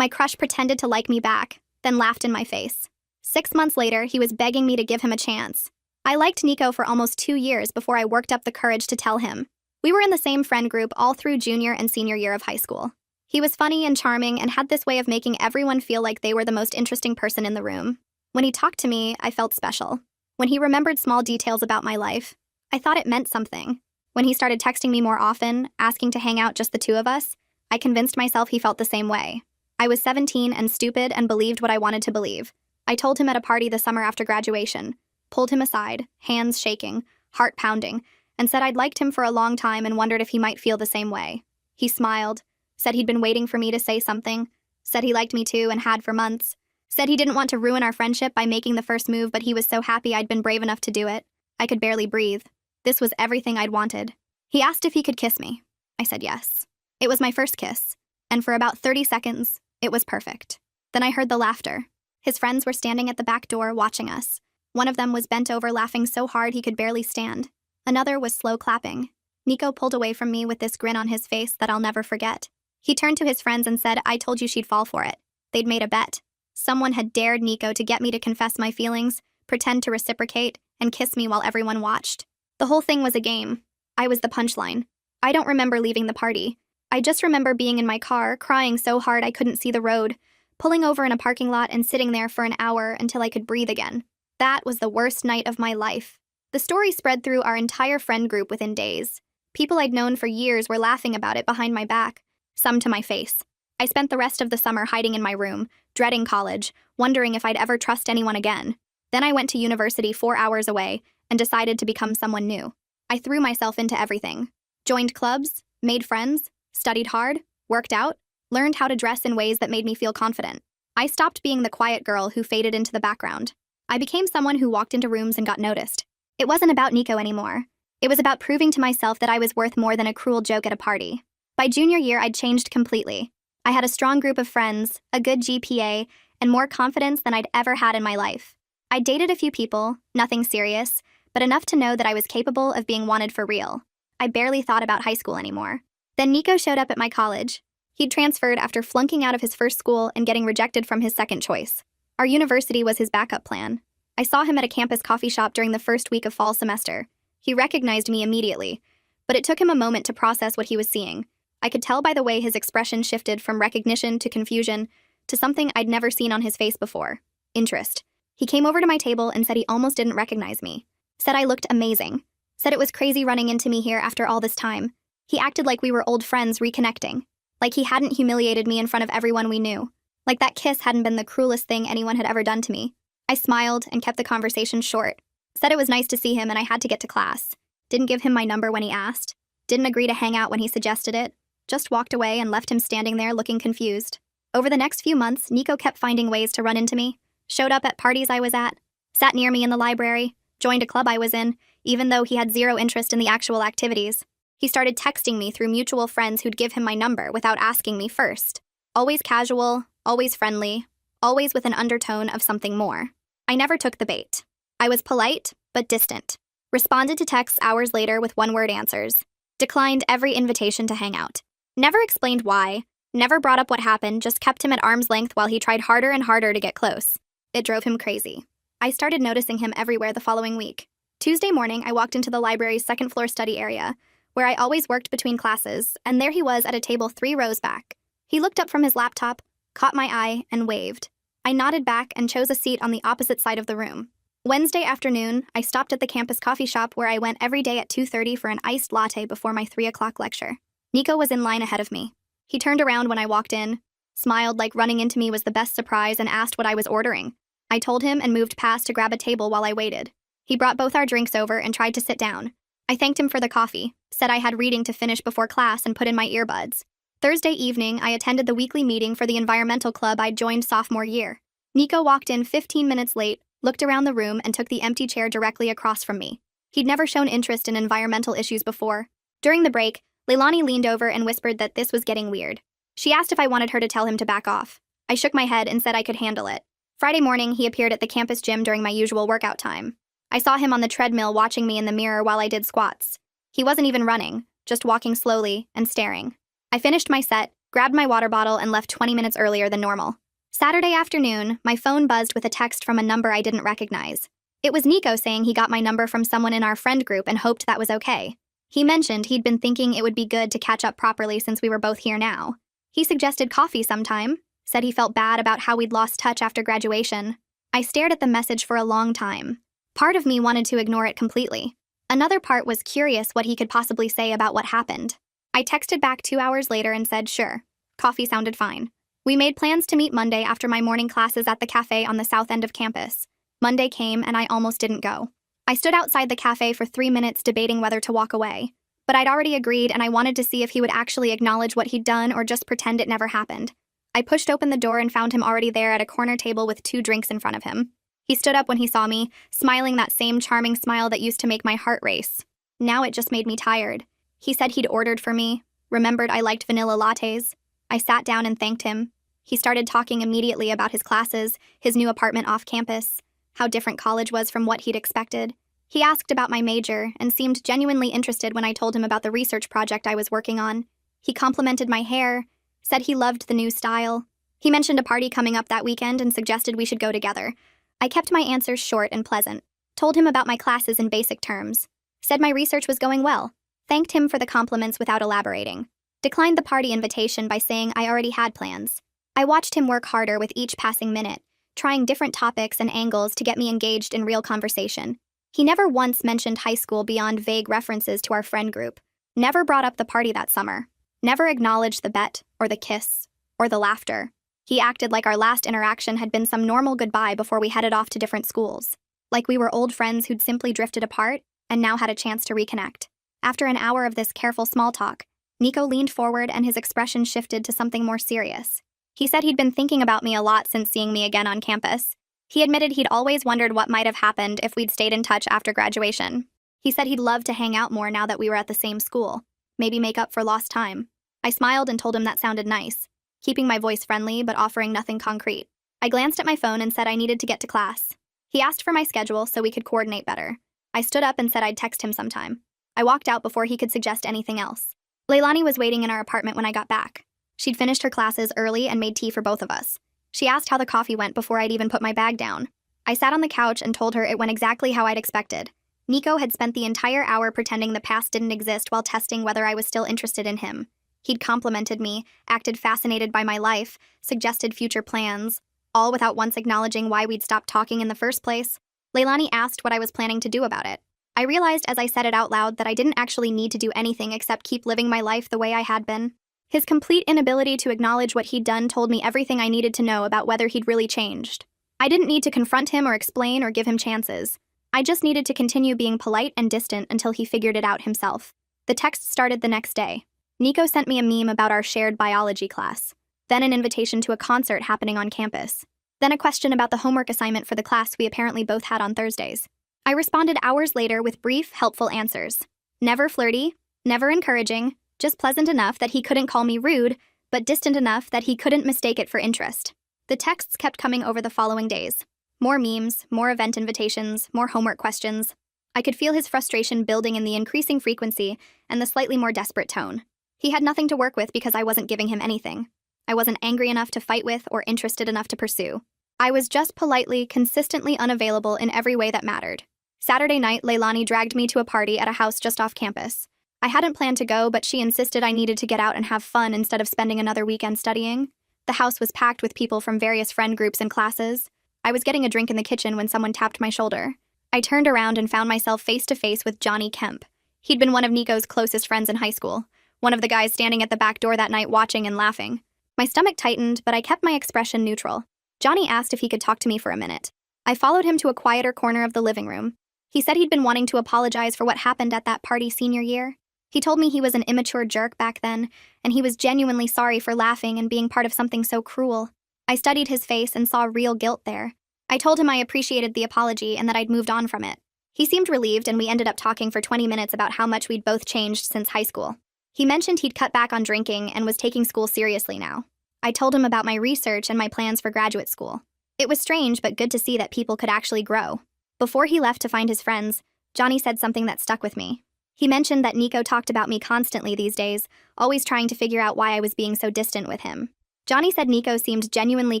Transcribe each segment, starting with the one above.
My crush pretended to like me back, then laughed in my face. 6 months later, he was begging me to give him a chance. I liked Nico for almost 2 years before I worked up the courage to tell him. We were in the same friend group all through junior and senior year of high school. He was funny and charming and had this way of making everyone feel like they were the most interesting person in the room. When he talked to me, I felt special. When he remembered small details about my life, I thought it meant something. When he started texting me more often, asking to hang out just the two of us, I convinced myself he felt the same way. I was 17 and stupid and believed what I wanted to believe. I told him at a party the summer after graduation, pulled him aside, hands shaking, heart pounding, and said I'd liked him for a long time and wondered if he might feel the same way. He smiled, said he'd been waiting for me to say something, said he liked me too and had for months, said he didn't want to ruin our friendship by making the first move, but he was so happy I'd been brave enough to do it. I could barely breathe. This was everything I'd wanted. He asked if he could kiss me. I said yes. It was my first kiss, and for about 30 seconds, it was perfect. Then I heard the laughter. His friends were standing at the back door watching us. One of them was bent over laughing so hard he could barely stand. Another was slow clapping. Nico pulled away from me with this grin on his face that I'll never forget. He turned to his friends and said, "I told you she'd fall for it." They'd made a bet. Someone had dared Nico to get me to confess my feelings, pretend to reciprocate, and kiss me while everyone watched. The whole thing was a game. I was the punchline. I don't remember leaving the party. I just remember being in my car, crying so hard I couldn't see the road, pulling over in a parking lot and sitting there for an hour until I could breathe again. That was the worst night of my life. The story spread through our entire friend group within days. People I'd known for years were laughing about it behind my back, some to my face. I spent the rest of the summer hiding in my room, dreading college, wondering if I'd ever trust anyone again. Then I went to university 4 hours away and decided to become someone new. I threw myself into everything. Joined clubs, made friends, studied hard, worked out, learned how to dress in ways that made me feel confident. I stopped being the quiet girl who faded into the background. I became someone who walked into rooms and got noticed. It wasn't about Nico anymore. It was about proving to myself that I was worth more than a cruel joke at a party. By junior year, I'd changed completely. I had a strong group of friends, a good GPA, and more confidence than I'd ever had in my life. I dated a few people, nothing serious, but enough to know that I was capable of being wanted for real. I barely thought about high school anymore. Then Nico showed up at my college. He'd transferred after flunking out of his first school and getting rejected from his second choice. Our university was his backup plan. I saw him at a campus coffee shop during the first week of fall semester. He recognized me immediately, but it took him a moment to process what he was seeing. I could tell by the way his expression shifted from recognition to confusion to something I'd never seen on his face before: interest. He came over to my table and said he almost didn't recognize me. Said I looked amazing. Said it was crazy running into me here after all this time. He acted like we were old friends reconnecting. Like he hadn't humiliated me in front of everyone we knew. Like that kiss hadn't been the cruelest thing anyone had ever done to me. I smiled and kept the conversation short. Said it was nice to see him and I had to get to class. Didn't give him my number when he asked. Didn't agree to hang out when he suggested it. Just walked away and left him standing there looking confused. Over the next few months, Nico kept finding ways to run into me. Showed up at parties I was at. Sat near me in the library. Joined a club I was in, even though he had zero interest in the actual activities. He started texting me through mutual friends who'd give him my number without asking me first. Always casual, always friendly, always with an undertone of something more. I never took the bait. I was polite, but distant. Responded to texts hours later with one-word answers. Declined every invitation to hang out. Never explained why. Never brought up what happened, just kept him at arm's length while he tried harder and harder to get close. It drove him crazy. I started noticing him everywhere the following week. Tuesday morning, I walked into the library's second-floor study area, where I always worked between classes, and there he was at a table 3 rows back. He looked up from his laptop, caught my eye, and waved. I nodded back and chose a seat on the opposite side of the room. Wednesday afternoon, I stopped at the campus coffee shop where I went every day at 2:30 for an iced latte before my 3 o'clock lecture. Nico was in line ahead of me. He turned around when I walked in, smiled like running into me was the best surprise, and asked what I was ordering. I told him and moved past to grab a table while I waited. He brought both our drinks over and tried to sit down. I thanked him for the coffee, said I had reading to finish before class, and put in my earbuds. Thursday evening, I attended the weekly meeting for the environmental club I'd joined sophomore year. Nico walked in 15 minutes late, looked around the room, and took the empty chair directly across from me. He'd never shown interest in environmental issues before. During the break, Leilani leaned over and whispered that this was getting weird. She asked if I wanted her to tell him to back off. I shook my head and said I could handle it. Friday morning, he appeared at the campus gym during my usual workout time. I saw him on the treadmill watching me in the mirror while I did squats. He wasn't even running, just walking slowly and staring. I finished my set, grabbed my water bottle, and left 20 minutes earlier than normal. Saturday afternoon, my phone buzzed with a text from a number I didn't recognize. It was Nico saying he got my number from someone in our friend group and hoped that was okay. He mentioned he'd been thinking it would be good to catch up properly since we were both here now. He suggested coffee sometime, said he felt bad about how we'd lost touch after graduation. I stared at the message for a long time. Part of me wanted to ignore it completely. Another part was curious what he could possibly say about what happened. I texted back 2 hours later and said sure. Coffee sounded fine. We made plans to meet Monday after my morning classes at the cafe on the south end of campus. Monday came and I almost didn't go. I stood outside the cafe for 3 minutes debating whether to walk away. But I'd already agreed and I wanted to see if he would actually acknowledge what he'd done or just pretend it never happened. I pushed open the door and found him already there at a corner table with 2 drinks in front of him. He stood up when he saw me, smiling that same charming smile that used to make my heart race. Now it just made me tired. He said he'd ordered for me, remembered I liked vanilla lattes. I sat down and thanked him. He started talking immediately about his classes, his new apartment off campus, how different college was from what he'd expected. He asked about my major and seemed genuinely interested when I told him about the research project I was working on. He complimented my hair, said he loved the new style. He mentioned a party coming up that weekend and suggested we should go together. I kept my answers short and pleasant, told him about my classes in basic terms, said my research was going well, thanked him for the compliments without elaborating, declined the party invitation by saying I already had plans. I watched him work harder with each passing minute, trying different topics and angles to get me engaged in real conversation. He never once mentioned high school beyond vague references to our friend group, never brought up the party that summer, never acknowledged the bet, or the kiss, or the laughter. He acted like our last interaction had been some normal goodbye before we headed off to different schools, like we were old friends who'd simply drifted apart and now had a chance to reconnect. After an hour of this careful small talk, Nico leaned forward and his expression shifted to something more serious. He said he'd been thinking about me a lot since seeing me again on campus. He admitted he'd always wondered what might have happened if we'd stayed in touch after graduation. He said he'd love to hang out more now that we were at the same school, maybe make up for lost time. I smiled and told him that sounded nice, keeping my voice friendly but offering nothing concrete. I glanced at my phone and said I needed to get to class. He asked for my schedule so we could coordinate better. I stood up and said I'd text him sometime. I walked out before he could suggest anything else. Leilani was waiting in our apartment when I got back. She'd finished her classes early and made tea for both of us. She asked how the coffee went before I'd even put my bag down. I sat on the couch and told her it went exactly how I'd expected. Nico had spent the entire hour pretending the past didn't exist while testing whether I was still interested in him. He'd complimented me, acted fascinated by my life, suggested future plans, all without once acknowledging why we'd stopped talking in the first place. Leilani asked what I was planning to do about it. I realized as I said it out loud that I didn't actually need to do anything except keep living my life the way I had been. His complete inability to acknowledge what he'd done told me everything I needed to know about whether he'd really changed. I didn't need to confront him or explain or give him chances. I just needed to continue being polite and distant until he figured it out himself. The text started the next day. Nico sent me a meme about our shared biology class, then an invitation to a concert happening on campus, then a question about the homework assignment for the class we apparently both had on Thursdays. I responded hours later with brief, helpful answers. Never flirty, never encouraging, just pleasant enough that he couldn't call me rude, but distant enough that he couldn't mistake it for interest. The texts kept coming over the following days. More memes, more event invitations, more homework questions. I could feel his frustration building in the increasing frequency and the slightly more desperate tone. He had nothing to work with because I wasn't giving him anything. I wasn't angry enough to fight with or interested enough to pursue. I was just politely, consistently unavailable in every way that mattered. Saturday night, Leilani dragged me to a party at a house just off campus. I hadn't planned to go, but she insisted I needed to get out and have fun instead of spending another weekend studying. The house was packed with people from various friend groups and classes. I was getting a drink in the kitchen when someone tapped my shoulder. I turned around and found myself face to face with Johnny Kemp. He'd been one of Nico's closest friends in high school, one of the guys standing at the back door that night watching and laughing. My stomach tightened, but I kept my expression neutral. Johnny asked if he could talk to me for a minute. I followed him to a quieter corner of the living room. He said he'd been wanting to apologize for what happened at that party senior year. He told me he was an immature jerk back then, and he was genuinely sorry for laughing and being part of something so cruel. I studied his face and saw real guilt there. I told him I appreciated the apology and that I'd moved on from it. He seemed relieved, and we ended up talking for 20 minutes about how much we'd both changed since high school. He mentioned he'd cut back on drinking and was taking school seriously now. I told him about my research and my plans for graduate school. It was strange but good to see that people could actually grow. Before he left to find his friends, Johnny said something that stuck with me. He mentioned that Nico talked about me constantly these days, always trying to figure out why I was being so distant with him. Johnny said Nico seemed genuinely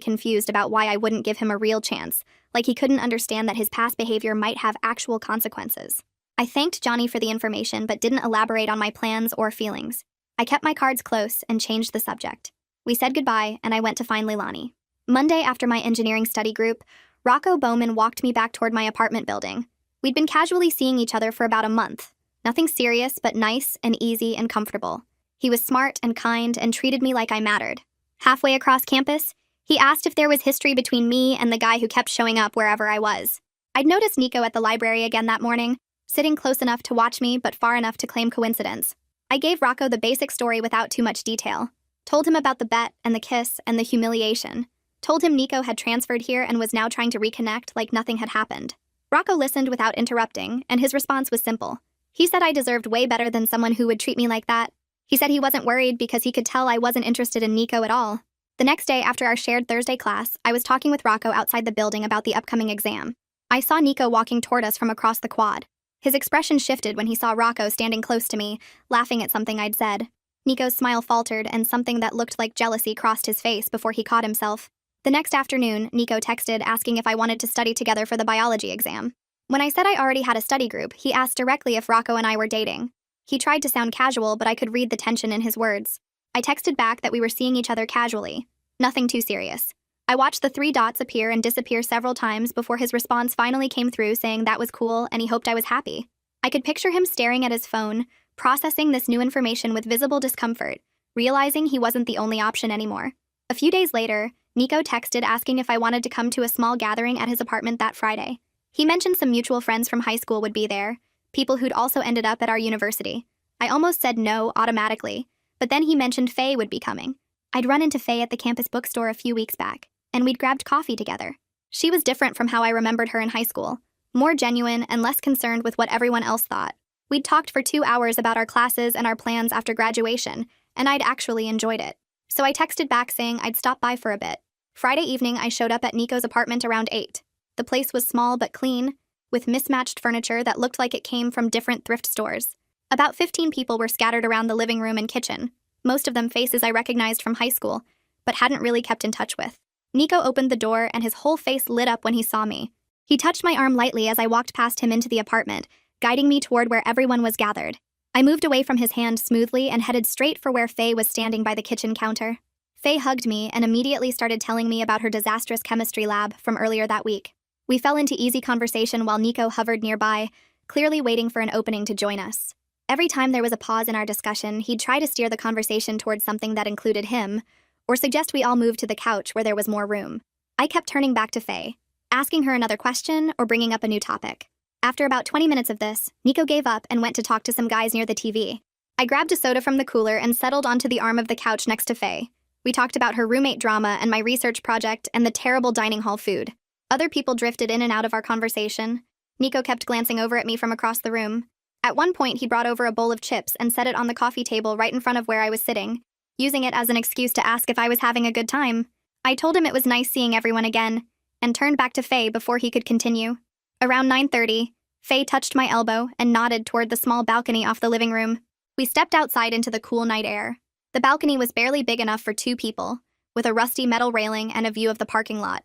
confused about why I wouldn't give him a real chance, like he couldn't understand that his past behavior might have actual consequences. I thanked Johnny for the information but didn't elaborate on my plans or feelings. I kept my cards close and changed the subject. We said goodbye, and I went to find Leilani. Monday, after my engineering study group, Rocco Bowman walked me back toward my apartment building. We'd been casually seeing each other for about a month. Nothing serious, but nice and easy and comfortable. He was smart and kind and treated me like I mattered. Halfway across campus, he asked if there was history between me and the guy who kept showing up wherever I was. I'd noticed Nico at the library again that morning, sitting close enough to watch me but far enough to claim coincidence. I gave Rocco the basic story without too much detail. Told him about the bet and the kiss and the humiliation. Told him Nico had transferred here and was now trying to reconnect like nothing had happened. Rocco listened without interrupting, and his response was simple. He said I deserved way better than someone who would treat me like that. He said he wasn't worried because he could tell I wasn't interested in Nico at all. The next day, after our shared Thursday class, I was talking with Rocco outside the building about the upcoming exam. I saw Nico walking toward us from across the quad. His expression shifted when he saw Rocco standing close to me, laughing at something I'd said. Nico's smile faltered, and something that looked like jealousy crossed his face before he caught himself. The next afternoon, Nico texted asking if I wanted to study together for the biology exam. When I said I already had a study group, he asked directly if Rocco and I were dating. He tried to sound casual, but I could read the tension in his words. I texted back that we were seeing each other casually. Nothing too serious. I watched the 3 dots appear and disappear several times before his response finally came through saying that was cool and he hoped I was happy. I could picture him staring at his phone, processing this new information with visible discomfort, realizing he wasn't the only option anymore. A few days later, Nico texted asking if I wanted to come to a small gathering at his apartment that Friday. He mentioned some mutual friends from high school would be there, people who'd also ended up at our university. I almost said no automatically, but then he mentioned Faye would be coming. I'd run into Faye at the campus bookstore a few weeks back, and we'd grabbed coffee together. She was different from how I remembered her in high school, more genuine and less concerned with what everyone else thought. We'd talked for 2 hours about our classes and our plans after graduation, and I'd actually enjoyed it. So I texted back saying I'd stop by for a bit. Friday evening, I showed up at Nico's apartment around 8. The place was small but clean, with mismatched furniture that looked like it came from different thrift stores. About 15 people were scattered around the living room and kitchen, most of them faces I recognized from high school, but hadn't really kept in touch with. Nico opened the door and his whole face lit up when he saw me. He touched my arm lightly as I walked past him into the apartment, guiding me toward where everyone was gathered. I moved away from his hand smoothly and headed straight for where Faye was standing by the kitchen counter. Faye hugged me and immediately started telling me about her disastrous chemistry lab from earlier that week. We fell into easy conversation while Nico hovered nearby, clearly waiting for an opening to join us. Every time there was a pause in our discussion, he'd try to steer the conversation towards something that included him, or suggest we all move to the couch where there was more room. I kept turning back to Faye, asking her another question or bringing up a new topic. After about 20 minutes of this, Nico gave up and went to talk to some guys near the TV. I grabbed a soda from the cooler and settled onto the arm of the couch next to Faye. We talked about her roommate drama and my research project and the terrible dining hall food. Other people drifted in and out of our conversation. Nico kept glancing over at me from across the room. At one point, he brought over a bowl of chips and set it on the coffee table right in front of where I was sitting, using it as an excuse to ask if I was having a good time. I told him it was nice seeing everyone again, and turned back to Faye before he could continue. Around 9:30, Faye touched my elbow and nodded toward the small balcony off the living room. We stepped outside into the cool night air. The balcony was barely big enough for 2 people, with a rusty metal railing and a view of the parking lot.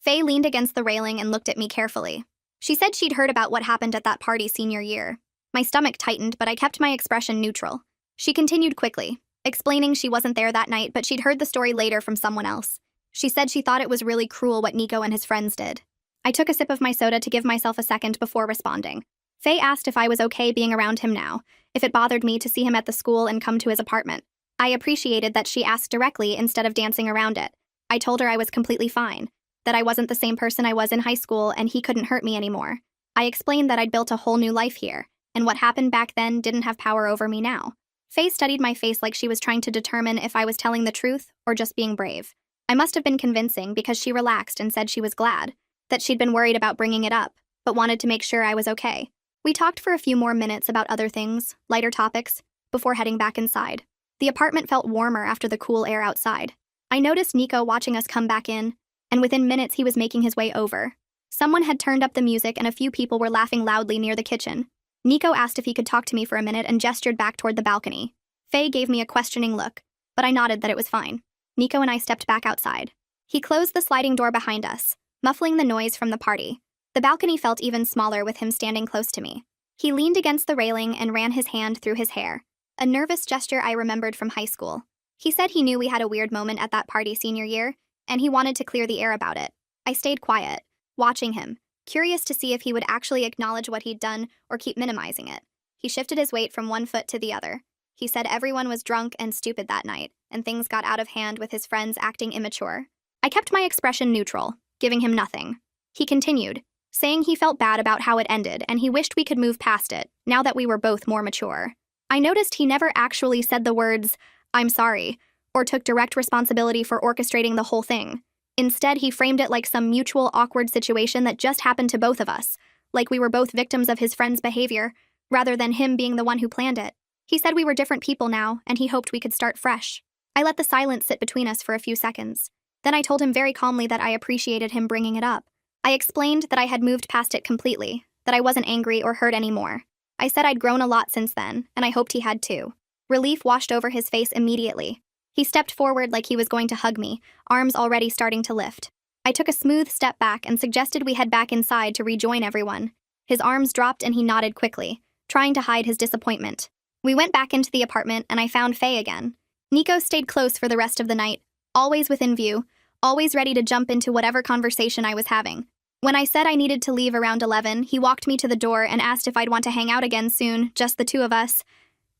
Faye leaned against the railing and looked at me carefully. She said she'd heard about what happened at that party senior year. My stomach tightened, but I kept my expression neutral. She continued quickly, explaining she wasn't there that night, but she'd heard the story later from someone else. She said she thought it was really cruel what Nico and his friends did. I took a sip of my soda to give myself a second before responding. Faye asked if I was okay being around him now, if it bothered me to see him at the school and come to his apartment. I appreciated that she asked directly instead of dancing around it. I told her I was completely fine, that I wasn't the same person I was in high school and he couldn't hurt me anymore. I explained that I'd built a whole new life here, and what happened back then didn't have power over me now. Faye studied my face like she was trying to determine if I was telling the truth or just being brave. I must have been convincing because she relaxed and said she was glad, that she'd been worried about bringing it up, but wanted to make sure I was okay. We talked for a few more minutes about other things, lighter topics, before heading back inside. The apartment felt warmer after the cool air outside. I noticed Nico watching us come back in, and within minutes he was making his way over. Someone had turned up the music and a few people were laughing loudly near the kitchen. Nico asked if he could talk to me for a minute and gestured back toward the balcony. Faye gave me a questioning look, but I nodded that it was fine. Nico and I stepped back outside. He closed the sliding door behind us, muffling the noise from the party. The balcony felt even smaller with him standing close to me. He leaned against the railing and ran his hand through his hair, a nervous gesture I remembered from high school. He said he knew we had a weird moment at that party senior year, and he wanted to clear the air about it. I stayed quiet, watching him, curious to see if he would actually acknowledge what he'd done or keep minimizing it. He shifted his weight from one foot to the other. He said everyone was drunk and stupid that night, and things got out of hand with his friends acting immature. I kept my expression neutral, giving him nothing. He continued, saying he felt bad about how it ended and he wished we could move past it, now that we were both more mature. I noticed he never actually said the words, "I'm sorry," or took direct responsibility for orchestrating the whole thing. Instead, he framed it like some mutual awkward situation that just happened to both of us, like we were both victims of his friend's behavior, rather than him being the one who planned it. He said we were different people now, and he hoped we could start fresh. I let the silence sit between us for a few seconds. Then I told him very calmly that I appreciated him bringing it up. I explained that I had moved past it completely, that I wasn't angry or hurt anymore. I said I'd grown a lot since then, and I hoped he had too. Relief washed over his face immediately. He stepped forward like he was going to hug me, arms already starting to lift. I took a smooth step back and suggested we head back inside to rejoin everyone. His arms dropped and he nodded quickly, trying to hide his disappointment. We went back into the apartment and I found Faye again. Nico stayed close for the rest of the night, always within view, always ready to jump into whatever conversation I was having. When I said I needed to leave around 11, he walked me to the door and asked if I'd want to hang out again soon, just the two of us.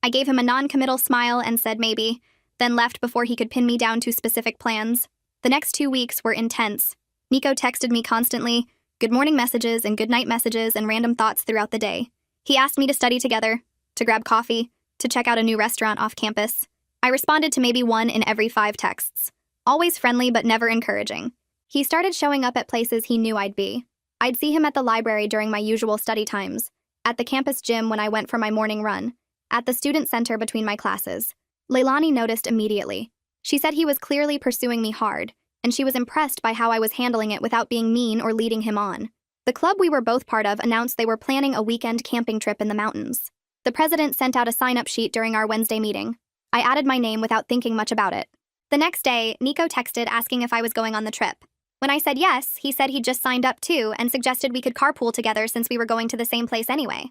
I gave him a non-committal smile and said maybe, then left before he could pin me down to specific plans. The next 2 weeks were intense. Nico texted me constantly, good morning messages and good night messages and random thoughts throughout the day. He asked me to study together, to grab coffee, to check out a new restaurant off campus. I responded to maybe 1 in every 5 texts. Always friendly but never encouraging. He started showing up at places he knew I'd be. I'd see him at the library during my usual study times, at the campus gym when I went for my morning run, at the student center between my classes. Leilani noticed immediately. She said he was clearly pursuing me hard, and she was impressed by how I was handling it without being mean or leading him on. The club we were both part of announced they were planning a weekend camping trip in the mountains. The president sent out a sign-up sheet during our Wednesday meeting. I added my name without thinking much about it. The next day, Nico texted asking if I was going on the trip. When I said yes, he said he'd just signed up too and suggested we could carpool together since we were going to the same place anyway.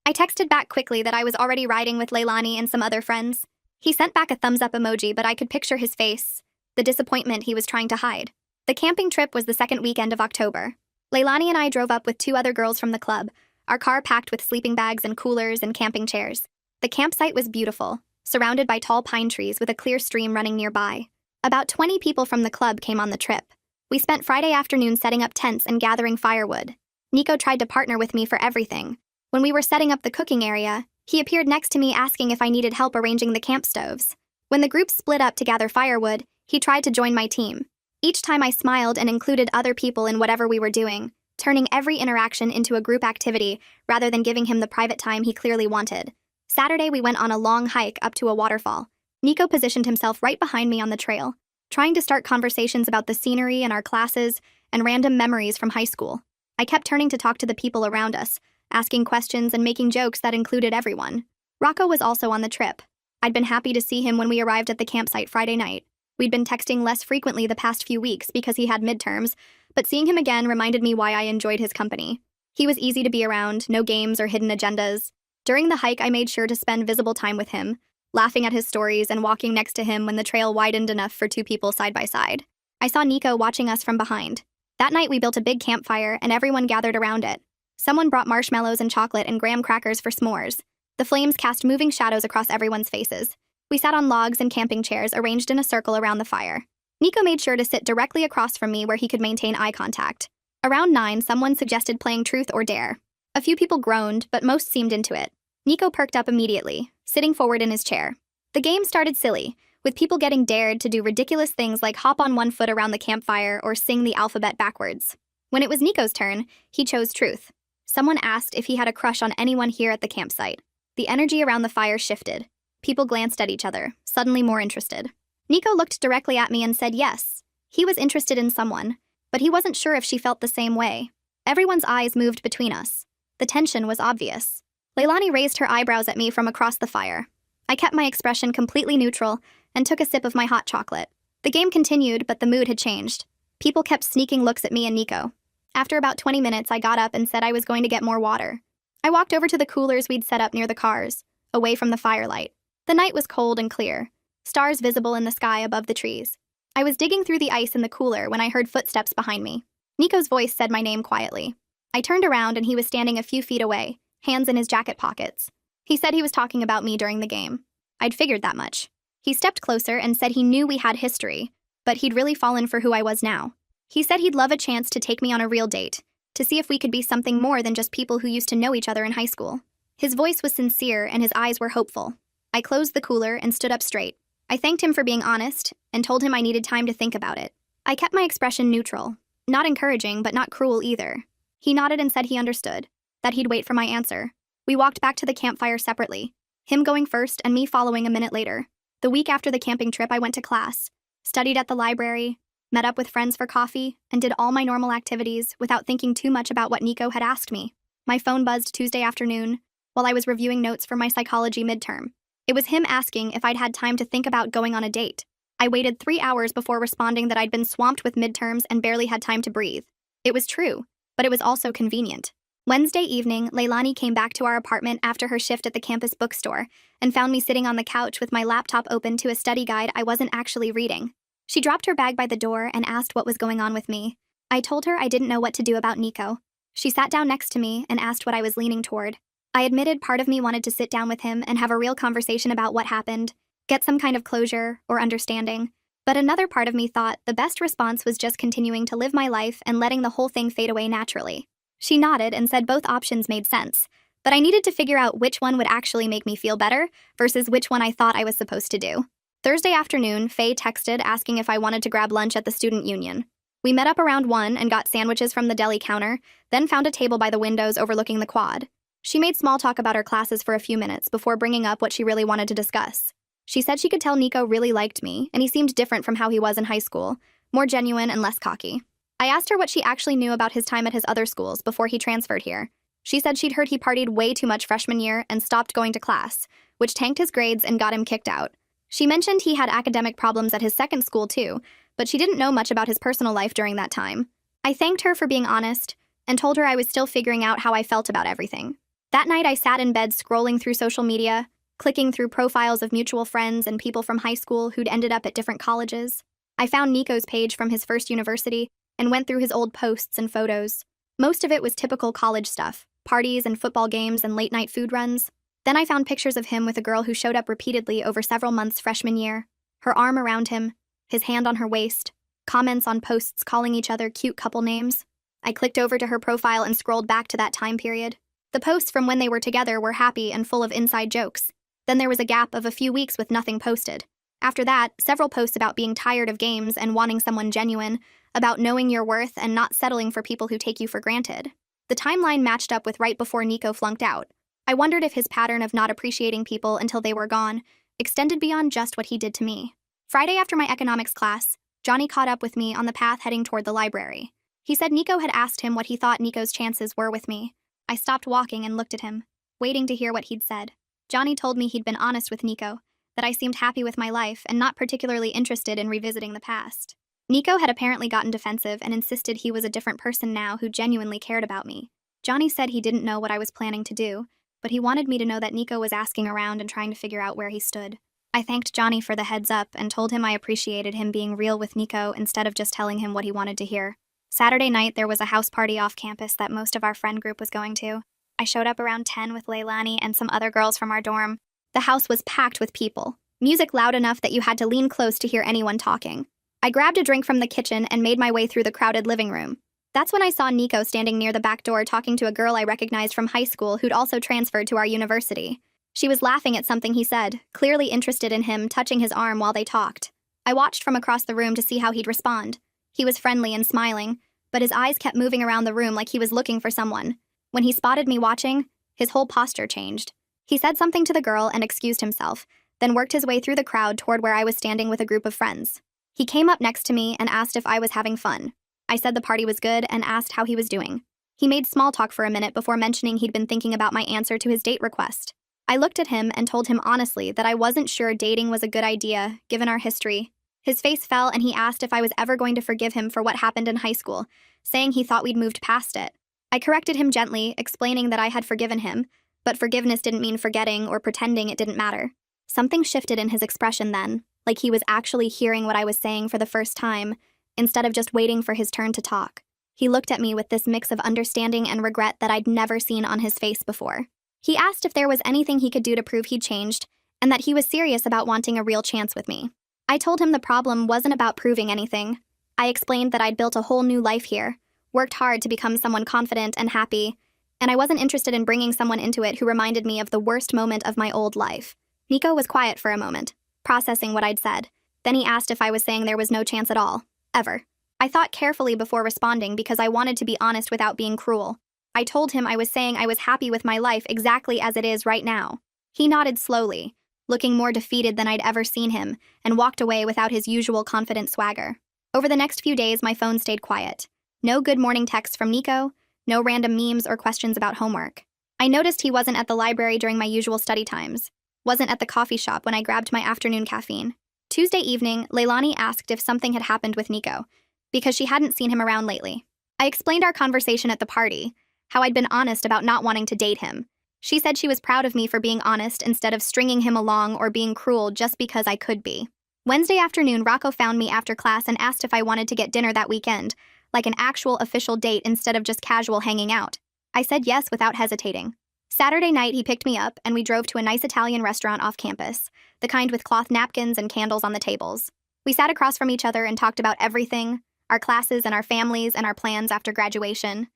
I texted back quickly that I was already riding with Leilani and some other friends. He sent back a thumbs up emoji, but I could picture his face, the disappointment he was trying to hide. The camping trip was the second weekend of October. Leilani and I drove up with 2 other girls from the club, our car packed with sleeping bags and coolers and camping chairs. The campsite was beautiful, surrounded by tall pine trees with a clear stream running nearby. About 20 people from the club came on the trip. We spent Friday afternoon setting up tents and gathering firewood. Nico tried to partner with me for everything. When we were setting up the cooking area, he appeared next to me asking if I needed help arranging the camp stoves. When the group split up to gather firewood, he tried to join my team. Each time I smiled and included other people in whatever we were doing, turning every interaction into a group activity rather than giving him the private time he clearly wanted. Saturday, we went on a long hike up to a waterfall. Nico positioned himself right behind me on the trail, trying to start conversations about the scenery and our classes and random memories from high school. I kept turning to talk to the people around us, asking questions and making jokes that included everyone. Rocco was also on the trip. I'd been happy to see him when we arrived at the campsite Friday night. We'd been texting less frequently the past few weeks because he had midterms, but seeing him again reminded me why I enjoyed his company. He was easy to be around, no games or hidden agendas. During the hike, I made sure to spend visible time with him, laughing at his stories and walking next to him when the trail widened enough for 2 people side by side. I saw Nico watching us from behind. That night, we built a big campfire and everyone gathered around it. Someone brought marshmallows and chocolate and graham crackers for s'mores. The flames cast moving shadows across everyone's faces. We sat on logs and camping chairs arranged in a circle around the fire. Nico made sure to sit directly across from me where he could maintain eye contact. Around 9, someone suggested playing Truth or Dare. A few people groaned, but most seemed into it. Nico perked up immediately, sitting forward in his chair. The game started silly, with people getting dared to do ridiculous things like hop on one foot around the campfire or sing the alphabet backwards. When it was Nico's turn, he chose Truth. Someone asked if he had a crush on anyone here at the campsite. The energy around the fire shifted. People glanced at each other, suddenly more interested. Nico looked directly at me and said yes. He was interested in someone, but he wasn't sure if she felt the same way. Everyone's eyes moved between us. The tension was obvious. Leilani raised her eyebrows at me from across the fire. I kept my expression completely neutral and took a sip of my hot chocolate. The game continued, but the mood had changed. People kept sneaking looks at me and Nico. After about 20 minutes, I got up and said I was going to get more water. I walked over to the coolers we'd set up near the cars, away from the firelight. The night was cold and clear, stars visible in the sky above the trees. I was digging through the ice in the cooler when I heard footsteps behind me. Nico's voice said my name quietly. I turned around and he was standing a few feet away, hands in his jacket pockets. He said he was talking about me during the game. I'd figured that much. He stepped closer and said he knew we had history, but he'd really fallen for who I was now. He said he'd love a chance to take me on a real date, to see if we could be something more than just people who used to know each other in high school. His voice was sincere and his eyes were hopeful. I closed the cooler and stood up straight. I thanked him for being honest and told him I needed time to think about it. I kept my expression neutral, not encouraging but not cruel either. He nodded and said he understood, that he'd wait for my answer. We walked back to the campfire separately, him going first and me following a minute later. The week after the camping trip, I went to class, studied at the library, met up with friends for coffee, and did all my normal activities without thinking too much about what Nico had asked me. My phone buzzed Tuesday afternoon while I was reviewing notes for my psychology midterm. It was him asking if I'd had time to think about going on a date. I waited 3 hours before responding that I'd been swamped with midterms and barely had time to breathe. It was true, but it was also convenient. Wednesday evening, Leilani came back to our apartment after her shift at the campus bookstore and found me sitting on the couch with my laptop open to a study guide I wasn't actually reading. She dropped her bag by the door and asked what was going on with me. I told her I didn't know what to do about Nico. She sat down next to me and asked what I was leaning toward. I admitted part of me wanted to sit down with him and have a real conversation about what happened, get some kind of closure or understanding. But another part of me thought the best response was just continuing to live my life and letting the whole thing fade away naturally. She nodded and said both options made sense, but I needed to figure out which one would actually make me feel better versus which one I thought I was supposed to do. Thursday afternoon, Faye texted asking if I wanted to grab lunch at the student union. We met up around 1 and got sandwiches from the deli counter, then found a table by the windows overlooking the quad. She made small talk about her classes for a few minutes before bringing up what she really wanted to discuss. She said she could tell Nico really liked me, and he seemed different from how he was in high school, more genuine and less cocky. I asked her what she actually knew about his time at his other schools before he transferred here. She said she'd heard he partied way too much freshman year and stopped going to class, which tanked his grades and got him kicked out. She mentioned he had academic problems at his second school too, but she didn't know much about his personal life during that time. I thanked her for being honest and told her I was still figuring out how I felt about everything. That night I sat in bed scrolling through social media, clicking through profiles of mutual friends and people from high school who'd ended up at different colleges. I found Nico's page from his first university and went through his old posts and photos. Most of it was typical college stuff, parties and football games and late-night food runs. Then I found pictures of him with a girl who showed up repeatedly over several months freshman year, her arm around him, his hand on her waist, comments on posts calling each other cute couple names. I clicked over to her profile and scrolled back to that time period. The posts from when they were together were happy and full of inside jokes. Then there was a gap of a few weeks with nothing posted. After that, several posts about being tired of games and wanting someone genuine, about knowing your worth and not settling for people who take you for granted. The timeline matched up with right before Nico flunked out. I wondered if his pattern of not appreciating people until they were gone extended beyond just what he did to me. Friday after my economics class, Johnny caught up with me on the path heading toward the library. He said Nico had asked him what he thought Nico's chances were with me. I stopped walking and looked at him, waiting to hear what he'd said. Johnny told me he'd been honest with Nico, that I seemed happy with my life and not particularly interested in revisiting the past. Nico had apparently gotten defensive and insisted he was a different person now who genuinely cared about me. Johnny said he didn't know what I was planning to do, but he wanted me to know that Nico was asking around and trying to figure out where he stood. I thanked Johnny for the heads up and told him I appreciated him being real with Nico instead of just telling him what he wanted to hear. Saturday night, there was a house party off campus that most of our friend group was going to. I showed up around 10 with Leilani and some other girls from our dorm. The house was packed with people, music loud enough that you had to lean close to hear anyone talking. I grabbed a drink from the kitchen and made my way through the crowded living room. That's when I saw Nico standing near the back door talking to a girl I recognized from high school who'd also transferred to our university. She was laughing at something he said, clearly interested in him, touching his arm while they talked. I watched from across the room to see how he'd respond. He was friendly and smiling, but his eyes kept moving around the room like he was looking for someone. When he spotted me watching, his whole posture changed. He said something to the girl and excused himself, then worked his way through the crowd toward where I was standing with a group of friends. He came up next to me and asked if I was having fun. I said the party was good and asked how he was doing. He made small talk for a minute before mentioning he'd been thinking about my answer to his date request. I looked at him and told him honestly that I wasn't sure dating was a good idea, given our history. His face fell and he asked if I was ever going to forgive him for what happened in high school, saying he thought we'd moved past it. I corrected him gently, explaining that I had forgiven him, but forgiveness didn't mean forgetting or pretending it didn't matter. Something shifted in his expression then, like he was actually hearing what I was saying for the first time, instead of just waiting for his turn to talk. He looked at me with this mix of understanding and regret that I'd never seen on his face before. He asked if there was anything he could do to prove he'd changed, and that he was serious about wanting a real chance with me. I told him the problem wasn't about proving anything. I explained that I'd built a whole new life here, worked hard to become someone confident and happy, and I wasn't interested in bringing someone into it who reminded me of the worst moment of my old life. Nico was quiet for a moment, processing what I'd said. Then he asked if I was saying there was no chance at all, ever. I thought carefully before responding because I wanted to be honest without being cruel. I told him I was saying I was happy with my life exactly as it is right now. He nodded slowly, looking more defeated than I'd ever seen him, and walked away without his usual confident swagger. Over the next few days, my phone stayed quiet. No good morning texts from Nico, no random memes or questions about homework. I noticed he wasn't at the library during my usual study times, wasn't at the coffee shop when I grabbed my afternoon caffeine. Tuesday evening, Leilani asked if something had happened with Nico, because she hadn't seen him around lately. I explained our conversation at the party, how I'd been honest about not wanting to date him. She said she was proud of me for being honest instead of stringing him along or being cruel just because I could be. Wednesday afternoon, Rocco found me after class and asked if I wanted to get dinner that weekend, like an actual official date instead of just casual hanging out. I said yes without hesitating. Saturday night, he picked me up and we drove to a nice Italian restaurant off campus, the kind with cloth napkins and candles on the tables. We sat across from each other and talked about everything, our classes and our families and our plans after graduation.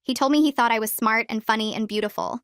He told me he thought I was smart and funny and beautiful.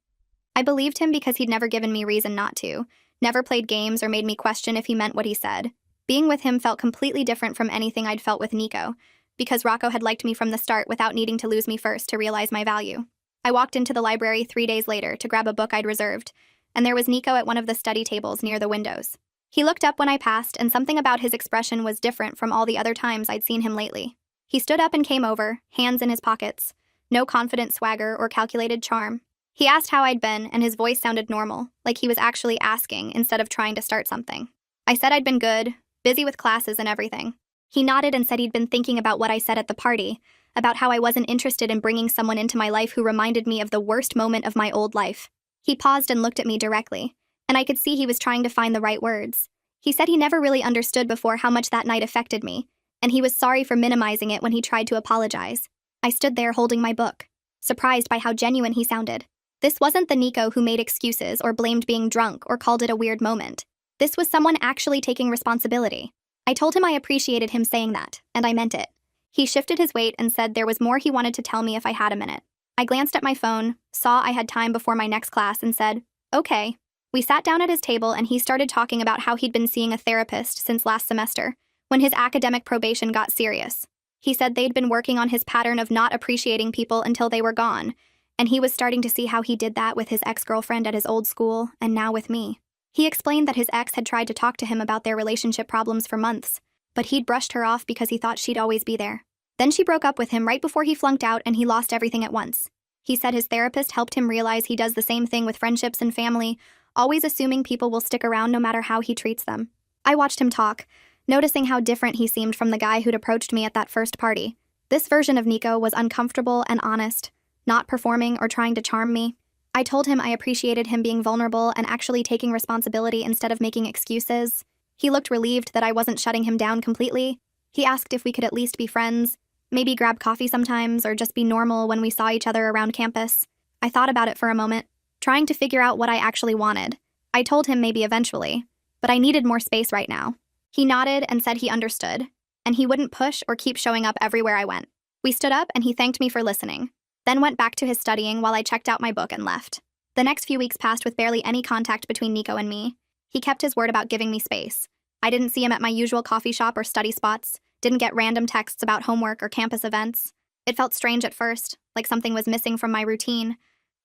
I believed him because he'd never given me reason not to, never played games or made me question if he meant what he said. Being with him felt completely different from anything I'd felt with Nico, because Rocco had liked me from the start without needing to lose me first to realize my value. I walked into the library 3 days later to grab a book I'd reserved, and there was Nico at one of the study tables near the windows. He looked up when I passed, and something about his expression was different from all the other times I'd seen him lately. He stood up and came over, hands in his pockets, no confident swagger or calculated charm. He asked how I'd been, and his voice sounded normal, like he was actually asking instead of trying to start something. I said I'd been good, busy with classes and everything. He nodded and said he'd been thinking about what I said at the party, about how I wasn't interested in bringing someone into my life who reminded me of the worst moment of my old life. He paused and looked at me directly, and I could see he was trying to find the right words. He said he never really understood before how much that night affected me, and he was sorry for minimizing it when he tried to apologize. I stood there holding my book, surprised by how genuine he sounded. This wasn't the Nico who made excuses or blamed being drunk or called it a weird moment. This was someone actually taking responsibility. I told him I appreciated him saying that, and I meant it. He shifted his weight and said there was more he wanted to tell me if I had a minute. I glanced at my phone, saw I had time before my next class, and said, okay. We sat down at his table and he started talking about how he'd been seeing a therapist since last semester, when his academic probation got serious. He said they'd been working on his pattern of not appreciating people until they were gone, and he was starting to see how he did that with his ex-girlfriend at his old school, and now with me. He explained that his ex had tried to talk to him about their relationship problems for months, but he'd brushed her off because he thought she'd always be there. Then she broke up with him right before he flunked out and he lost everything at once. He said his therapist helped him realize he does the same thing with friendships and family, always assuming people will stick around no matter how he treats them. I watched him talk, noticing how different he seemed from the guy who'd approached me at that first party. This version of Nico was uncomfortable and honest, not performing or trying to charm me. I told him I appreciated him being vulnerable and actually taking responsibility instead of making excuses. He looked relieved that I wasn't shutting him down completely. He asked if we could at least be friends, maybe grab coffee sometimes or just be normal when we saw each other around campus. I thought about it for a moment, trying to figure out what I actually wanted. I told him maybe eventually, but I needed more space right now. He nodded and said he understood, and he wouldn't push or keep showing up everywhere I went. We stood up and he thanked me for listening, then went back to his studying while I checked out my book and left. The next few weeks passed with barely any contact between Nico and me. He kept his word about giving me space. I didn't see him at my usual coffee shop or study spots, didn't get random texts about homework or campus events. It felt strange at first, like something was missing from my routine,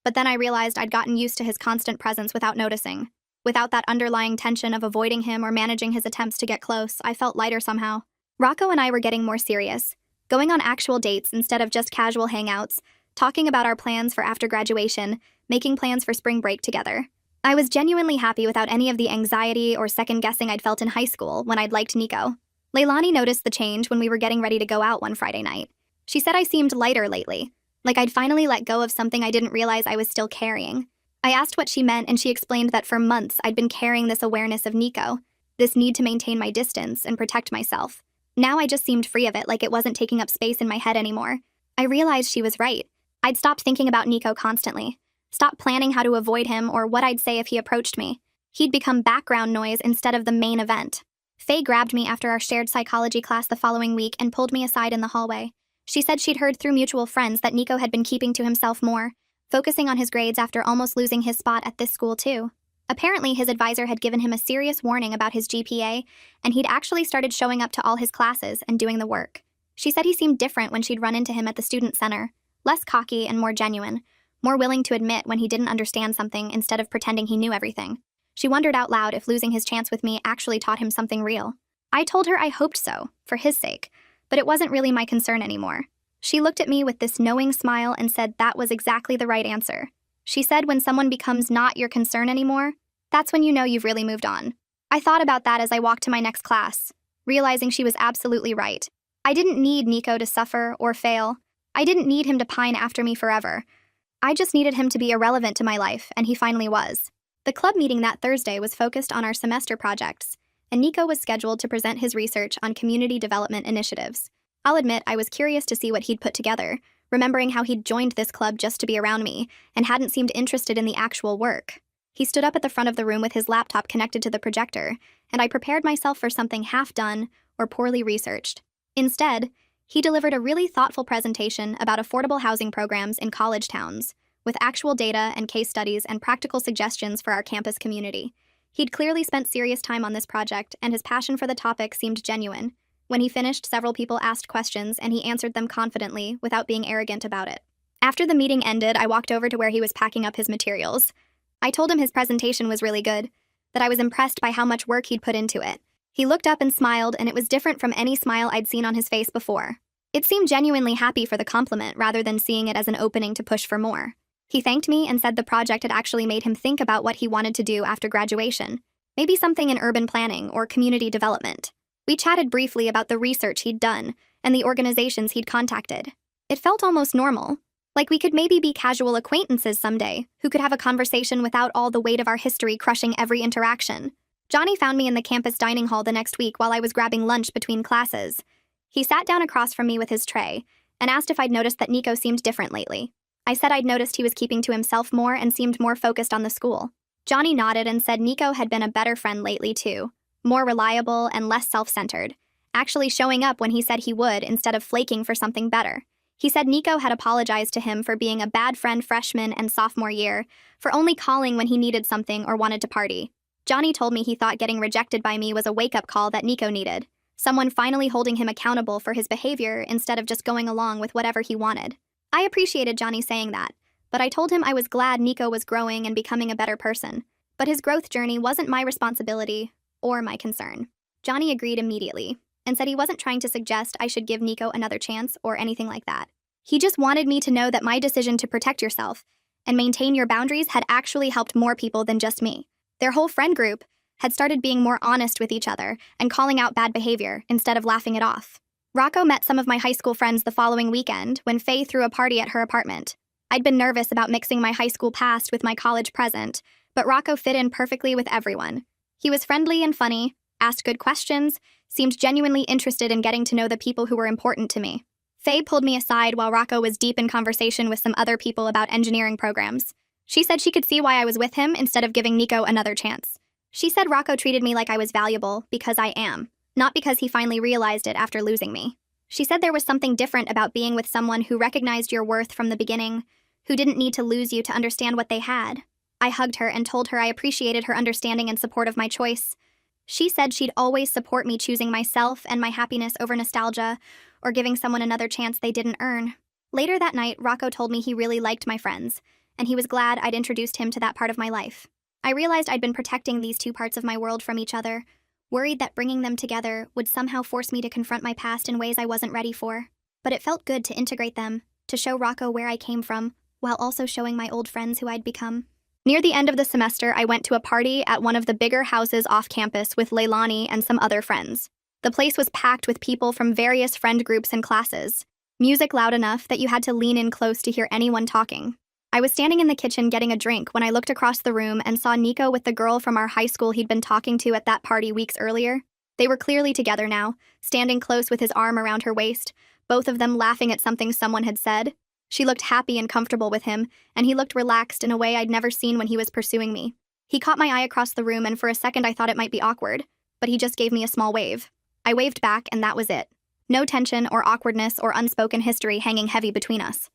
but then I realized I'd gotten used to his constant presence without noticing. Without that underlying tension of avoiding him or managing his attempts to get close, I felt lighter somehow. Rocco and I were getting more serious, going on actual dates instead of just casual hangouts, talking about our plans for after graduation, making plans for spring break together. I was genuinely happy without any of the anxiety or second-guessing I'd felt in high school when I'd liked Nico. Leilani noticed the change when we were getting ready to go out one Friday night. She said I seemed lighter lately, like I'd finally let go of something I didn't realize I was still carrying. I asked what she meant, and she explained that for months I'd been carrying this awareness of Nico, this need to maintain my distance and protect myself. Now I just seemed free of it, like it wasn't taking up space in my head anymore. I realized she was right. I'd stopped thinking about Nico constantly, stopped planning how to avoid him or what I'd say if he approached me. He'd become background noise instead of the main event. Faye grabbed me after our shared psychology class the following week and pulled me aside in the hallway. She said she'd heard through mutual friends that Nico had been keeping to himself more, focusing on his grades after almost losing his spot at this school too. Apparently, his advisor had given him a serious warning about his GPA, and he'd actually started showing up to all his classes and doing the work. She said he seemed different when she'd run into him at the student center, less cocky and more genuine, more willing to admit when he didn't understand something instead of pretending he knew everything. She wondered out loud if losing his chance with me actually taught him something real. I told her I hoped so, for his sake, but it wasn't really my concern anymore. She looked at me with this knowing smile and said that was exactly the right answer. She said when someone becomes not your concern anymore, that's when you know you've really moved on. I thought about that as I walked to my next class, realizing she was absolutely right. I didn't need Nico to suffer or fail. I didn't need him to pine after me forever. I just needed him to be irrelevant to my life, and he finally was. The club meeting that Thursday was focused on our semester projects, and Nico was scheduled to present his research on community development initiatives. I'll admit I was curious to see what he'd put together, remembering how he'd joined this club just to be around me and hadn't seemed interested in the actual work. He stood up at the front of the room with his laptop connected to the projector, and I prepared myself for something half done or poorly researched. Instead, he delivered a really thoughtful presentation about affordable housing programs in college towns, with actual data and case studies and practical suggestions for our campus community. He'd clearly spent serious time on this project, and his passion for the topic seemed genuine. When he finished, several people asked questions, and he answered them confidently without being arrogant about it. After the meeting ended, I walked over to where he was packing up his materials. I told him his presentation was really good, that I was impressed by how much work he'd put into it. He looked up and smiled, and it was different from any smile I'd seen on his face before. It seemed genuinely happy for the compliment rather than seeing it as an opening to push for more. He thanked me and said the project had actually made him think about what he wanted to do after graduation, maybe something in urban planning or community development. We chatted briefly about the research he'd done and the organizations he'd contacted. It felt almost normal, like we could maybe be casual acquaintances someday who could have a conversation without all the weight of our history crushing every interaction. Johnny found me in the campus dining hall the next week while I was grabbing lunch between classes. He sat down across from me with his tray and asked if I'd noticed that Nico seemed different lately. I said I'd noticed he was keeping to himself more and seemed more focused on the school. Johnny nodded and said Nico had been a better friend lately too, more reliable and less self-centered, actually showing up when he said he would instead of flaking for something better. He said Nico had apologized to him for being a bad friend freshman and sophomore year, for only calling when he needed something or wanted to party. Johnny told me he thought getting rejected by me was a wake-up call that Nico needed, someone finally holding him accountable for his behavior instead of just going along with whatever he wanted. I appreciated Johnny saying that, but I told him I was glad Nico was growing and becoming a better person. But his growth journey wasn't my responsibility or my concern. Johnny agreed immediately and said he wasn't trying to suggest I should give Nico another chance or anything like that. He just wanted me to know that my decision to protect yourself and maintain your boundaries had actually helped more people than just me. Their whole friend group had started being more honest with each other and calling out bad behavior instead of laughing it off. Rocco met some of my high school friends the following weekend when Faye threw a party at her apartment. I'd been nervous about mixing my high school past with my college present, but Rocco fit in perfectly with everyone. He was friendly and funny, asked good questions, seemed genuinely interested in getting to know the people who were important to me. Faye pulled me aside while Rocco was deep in conversation with some other people about engineering programs. She said she could see why I was with him instead of giving Nico another chance. She said Rocco treated me like I was valuable because I am, not because he finally realized it after losing me. She said there was something different about being with someone who recognized your worth from the beginning, who didn't need to lose you to understand what they had. I hugged her and told her I appreciated her understanding and support of my choice. She said she'd always support me choosing myself and my happiness over nostalgia or giving someone another chance they didn't earn. Later that night, Rocco told me he really liked my friends, and he was glad I'd introduced him to that part of my life. I realized I'd been protecting these two parts of my world from each other, worried that bringing them together would somehow force me to confront my past in ways I wasn't ready for. But it felt good to integrate them, to show Rocco where I came from, while also showing my old friends who I'd become. Near the end of the semester, I went to a party at one of the bigger houses off campus with Leilani and some other friends. The place was packed with people from various friend groups and classes. Music loud enough that you had to lean in close to hear anyone talking. I was standing in the kitchen getting a drink when I looked across the room and saw Nico with the girl from our high school he'd been talking to at that party weeks earlier. They were clearly together now, standing close with his arm around her waist, both of them laughing at something someone had said. She looked happy and comfortable with him, and he looked relaxed in a way I'd never seen when he was pursuing me. He caught my eye across the room, and for a second I thought it might be awkward, but he just gave me a small wave. I waved back, and that was it. No tension or awkwardness or unspoken history hanging heavy between us.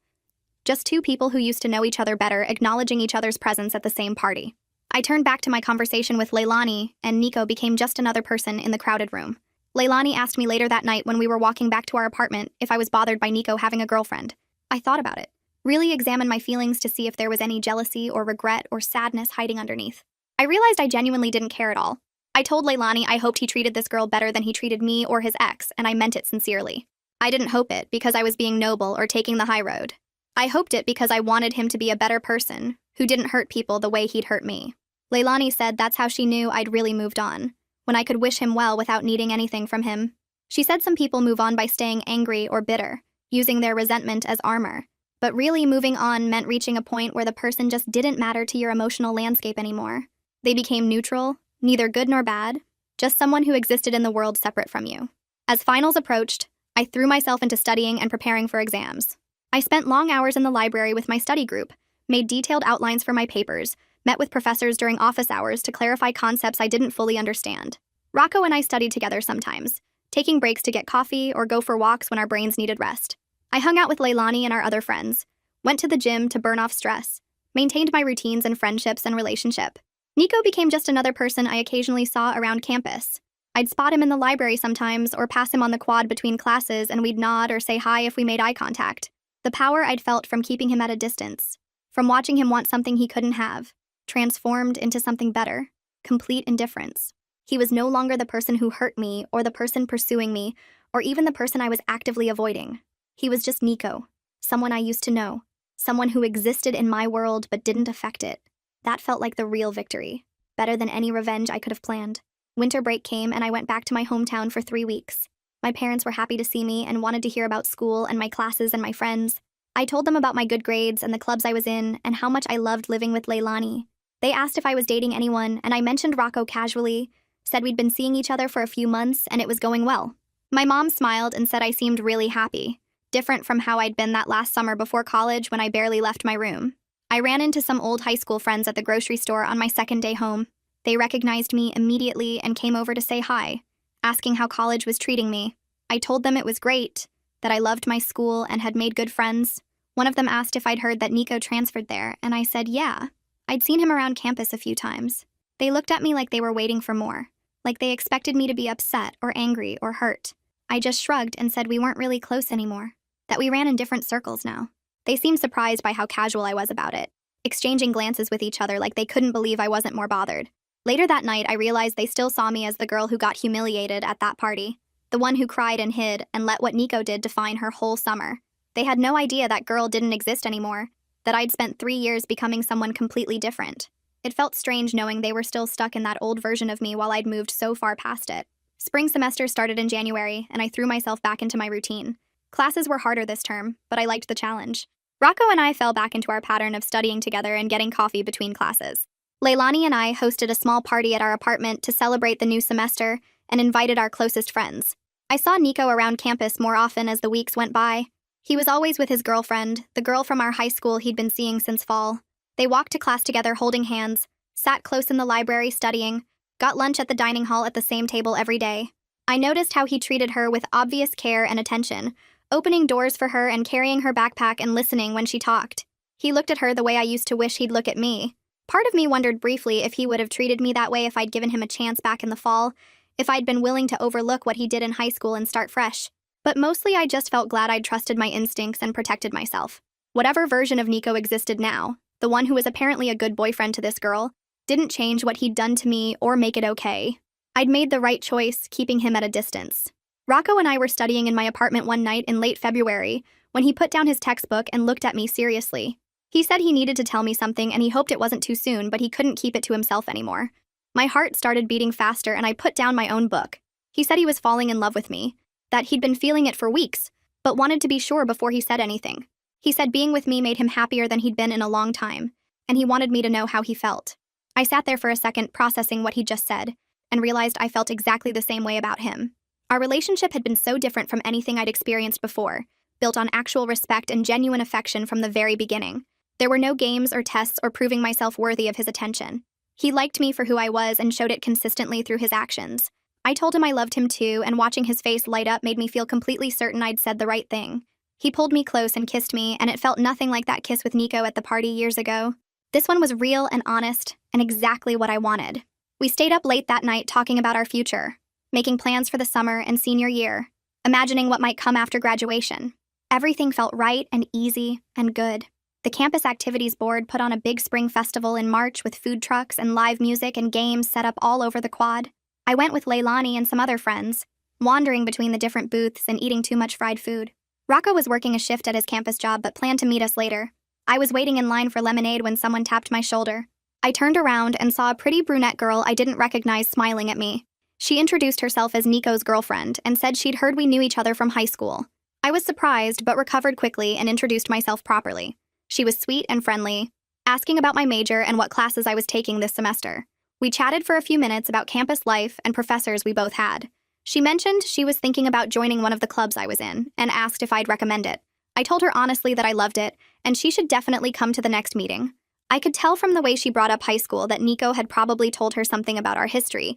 Just two people who used to know each other better, acknowledging each other's presence at the same party. I turned back to my conversation with Leilani, and Nico became just another person in the crowded room. Leilani asked me later that night when we were walking back to our apartment if I was bothered by Nico having a girlfriend. I thought about it. Really examined my feelings to see if there was any jealousy or regret or sadness hiding underneath. I realized I genuinely didn't care at all. I told Leilani I hoped he treated this girl better than he treated me or his ex, and I meant it sincerely. I didn't hope it because I was being noble or taking the high road. I hoped it because I wanted him to be a better person, who didn't hurt people the way he'd hurt me. Leilani said that's how she knew I'd really moved on, when I could wish him well without needing anything from him. She said some people move on by staying angry or bitter, using their resentment as armor. But really, moving on meant reaching a point where the person just didn't matter to your emotional landscape anymore. They became neutral, neither good nor bad, just someone who existed in the world separate from you. As finals approached, I threw myself into studying and preparing for exams. I spent long hours in the library with my study group, made detailed outlines for my papers, met with professors during office hours to clarify concepts I didn't fully understand. Rocco and I studied together sometimes, taking breaks to get coffee or go for walks when our brains needed rest. I hung out with Leilani and our other friends, went to the gym to burn off stress, maintained my routines and friendships and relationship. Nico became just another person I occasionally saw around campus. I'd spot him in the library sometimes or pass him on the quad between classes, and we'd nod or say hi if we made eye contact. The power I'd felt from keeping him at a distance, from watching him want something he couldn't have, transformed into something better, complete indifference. He was no longer the person who hurt me or the person pursuing me or even the person I was actively avoiding. He was just Nico, someone I used to know, someone who existed in my world but didn't affect it. That felt like the real victory, better than any revenge I could have planned. Winter break came and I went back to my hometown for 3 weeks. My parents were happy to see me and wanted to hear about school and my classes and my friends. I told them about my good grades and the clubs I was in and how much I loved living with Leilani. They asked if I was dating anyone, and I mentioned Rocco casually, said we'd been seeing each other for a few months and it was going well. My mom smiled and said I seemed really happy, different from how I'd been that last summer before college when I barely left my room. I ran into some old high school friends at the grocery store on my second day home. They recognized me immediately and came over to say hi, asking how college was treating me. I told them it was great, that I loved my school and had made good friends. One of them asked if I'd heard that Nico transferred there, and I said yeah. I'd seen him around campus a few times. They looked at me like they were waiting for more, like they expected me to be upset or angry or hurt. I just shrugged and said we weren't really close anymore, that we ran in different circles now. They seemed surprised by how casual I was about it, exchanging glances with each other like they couldn't believe I wasn't more bothered. Later that night, I realized they still saw me as the girl who got humiliated at that party, the one who cried and hid and let what Nico did define her whole summer. They had no idea that girl didn't exist anymore, that I'd spent 3 years becoming someone completely different. It felt strange knowing they were still stuck in that old version of me while I'd moved so far past it. Spring semester started in January, and I threw myself back into my routine. Classes were harder this term, but I liked the challenge. Rocco and I fell back into our pattern of studying together and getting coffee between classes. Leilani and I hosted a small party at our apartment to celebrate the new semester and invited our closest friends. I saw Nico around campus more often as the weeks went by. He was always with his girlfriend, the girl from our high school he'd been seeing since fall. They walked to class together holding hands, sat close in the library studying, got lunch at the dining hall at the same table every day. I noticed how he treated her with obvious care and attention, opening doors for her and carrying her backpack and listening when she talked. He looked at her the way I used to wish he'd look at me. Part of me wondered briefly if he would have treated me that way if I'd given him a chance back in the fall, if I'd been willing to overlook what he did in high school and start fresh. But mostly I just felt glad I'd trusted my instincts and protected myself. Whatever version of Nico existed now, the one who was apparently a good boyfriend to this girl, didn't change what he'd done to me or make it okay. I'd made the right choice, keeping him at a distance. Rocco and I were studying in my apartment one night in late February when he put down his textbook and looked at me seriously. He said he needed to tell me something and he hoped it wasn't too soon, but he couldn't keep it to himself anymore. My heart started beating faster and I put down my own book. He said he was falling in love with me, that he'd been feeling it for weeks, but wanted to be sure before he said anything. He said being with me made him happier than he'd been in a long time, and he wanted me to know how he felt. I sat there for a second processing what he just said, and realized I felt exactly the same way about him. Our relationship had been so different from anything I'd experienced before, built on actual respect and genuine affection from the very beginning. There were no games or tests or proving myself worthy of his attention. He liked me for who I was and showed it consistently through his actions. I told him I loved him too, and watching his face light up made me feel completely certain I'd said the right thing. He pulled me close and kissed me, and it felt nothing like that kiss with Nico at the party years ago. This one was real and honest, and exactly what I wanted. We stayed up late that night talking about our future, making plans for the summer and senior year, imagining what might come after graduation. Everything felt right and easy and good. The campus activities board put on a big spring festival in March with food trucks and live music and games set up all over the quad. I went with Leilani and some other friends, wandering between the different booths and eating too much fried food. Rocco was working a shift at his campus job but planned to meet us later. I was waiting in line for lemonade when someone tapped my shoulder. I turned around and saw a pretty brunette girl I didn't recognize smiling at me. She introduced herself as Nico's girlfriend and said she'd heard we knew each other from high school. I was surprised but recovered quickly and introduced myself properly. She was sweet and friendly, asking about my major and what classes I was taking this semester. We chatted for a few minutes about campus life and professors we both had. She mentioned she was thinking about joining one of the clubs I was in and asked if I'd recommend it. I told her honestly that I loved it and she should definitely come to the next meeting. I could tell from the way she brought up high school that Nico had probably told her something about our history,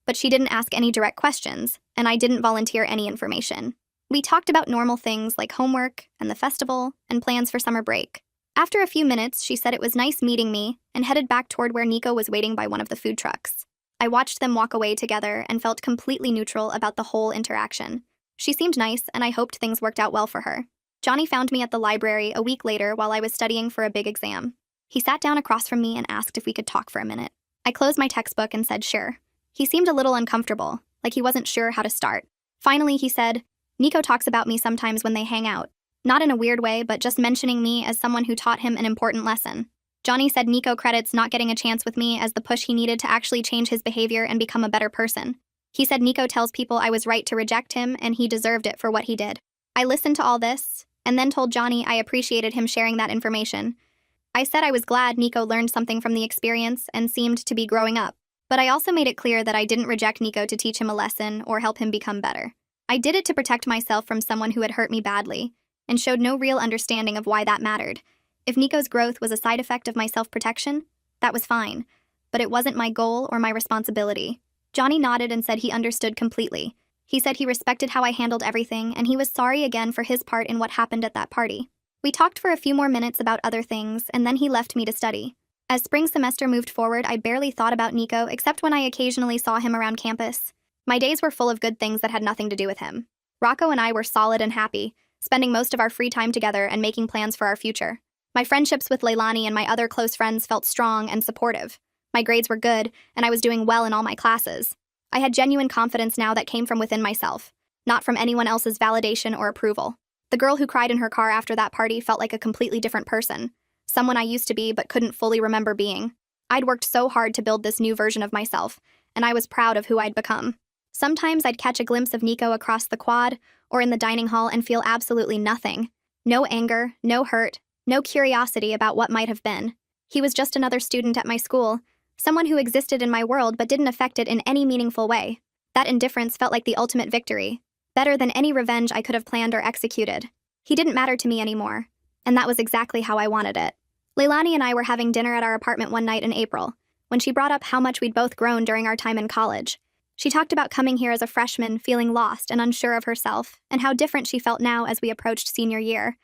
but she didn't ask any direct questions, and I didn't volunteer any information. We talked about normal things like homework and the festival and plans for summer break. After a few minutes, she said it was nice meeting me and headed back toward where Nico was waiting by one of the food trucks. I watched them walk away together and felt completely neutral about the whole interaction. She seemed nice, and I hoped things worked out well for her. Johnny found me at the library a week later while I was studying for a big exam. He sat down across from me and asked if we could talk for a minute. I closed my textbook and said sure. He seemed a little uncomfortable, like he wasn't sure how to start. Finally, he said, "Nico talks about me sometimes when they hang out. Not in a weird way, but just mentioning me as someone who taught him an important lesson." Johnny said Nico credits not getting a chance with me as the push he needed to actually change his behavior and become a better person. He said Nico tells people I was right to reject him and he deserved it for what he did. I listened to all this, and then told Johnny I appreciated him sharing that information. I said I was glad Nico learned something from the experience and seemed to be growing up, but I also made it clear that I didn't reject Nico to teach him a lesson or help him become better. I did it to protect myself from someone who had hurt me badly, and showed no real understanding of why that mattered. If Nico's growth was a side effect of my self-protection, that was fine, but it wasn't my goal or my responsibility. Johnny nodded and said he understood completely. He said he respected how I handled everything, and he was sorry again for his part in what happened at that party. We talked for a few more minutes about other things, and then he left me to study. As spring semester moved forward, I barely thought about Nico except when I occasionally saw him around campus. My days were full of good things that had nothing to do with him. Rocco and I were solid and happy, spending most of our free time together and making plans for our future. My friendships with Leilani and my other close friends felt strong and supportive. My grades were good, and I was doing well in all my classes. I had genuine confidence now that came from within myself, not from anyone else's validation or approval. The girl who cried in her car after that party felt like a completely different person, someone I used to be but couldn't fully remember being. I'd worked so hard to build this new version of myself, and I was proud of who I'd become. Sometimes I'd catch a glimpse of Nico across the quad or in the dining hall and feel absolutely nothing. No anger, no hurt, no curiosity about what might have been. He was just another student at my school, someone who existed in my world but didn't affect it in any meaningful way. That indifference felt like the ultimate victory, better than any revenge I could have planned or executed. He didn't matter to me anymore, and that was exactly how I wanted it. Leilani and I were having dinner at our apartment one night in April, when she brought up how much we'd both grown during our time in college. She talked about coming here as a freshman, feeling lost and unsure of herself, and how different she felt now as we approached senior year.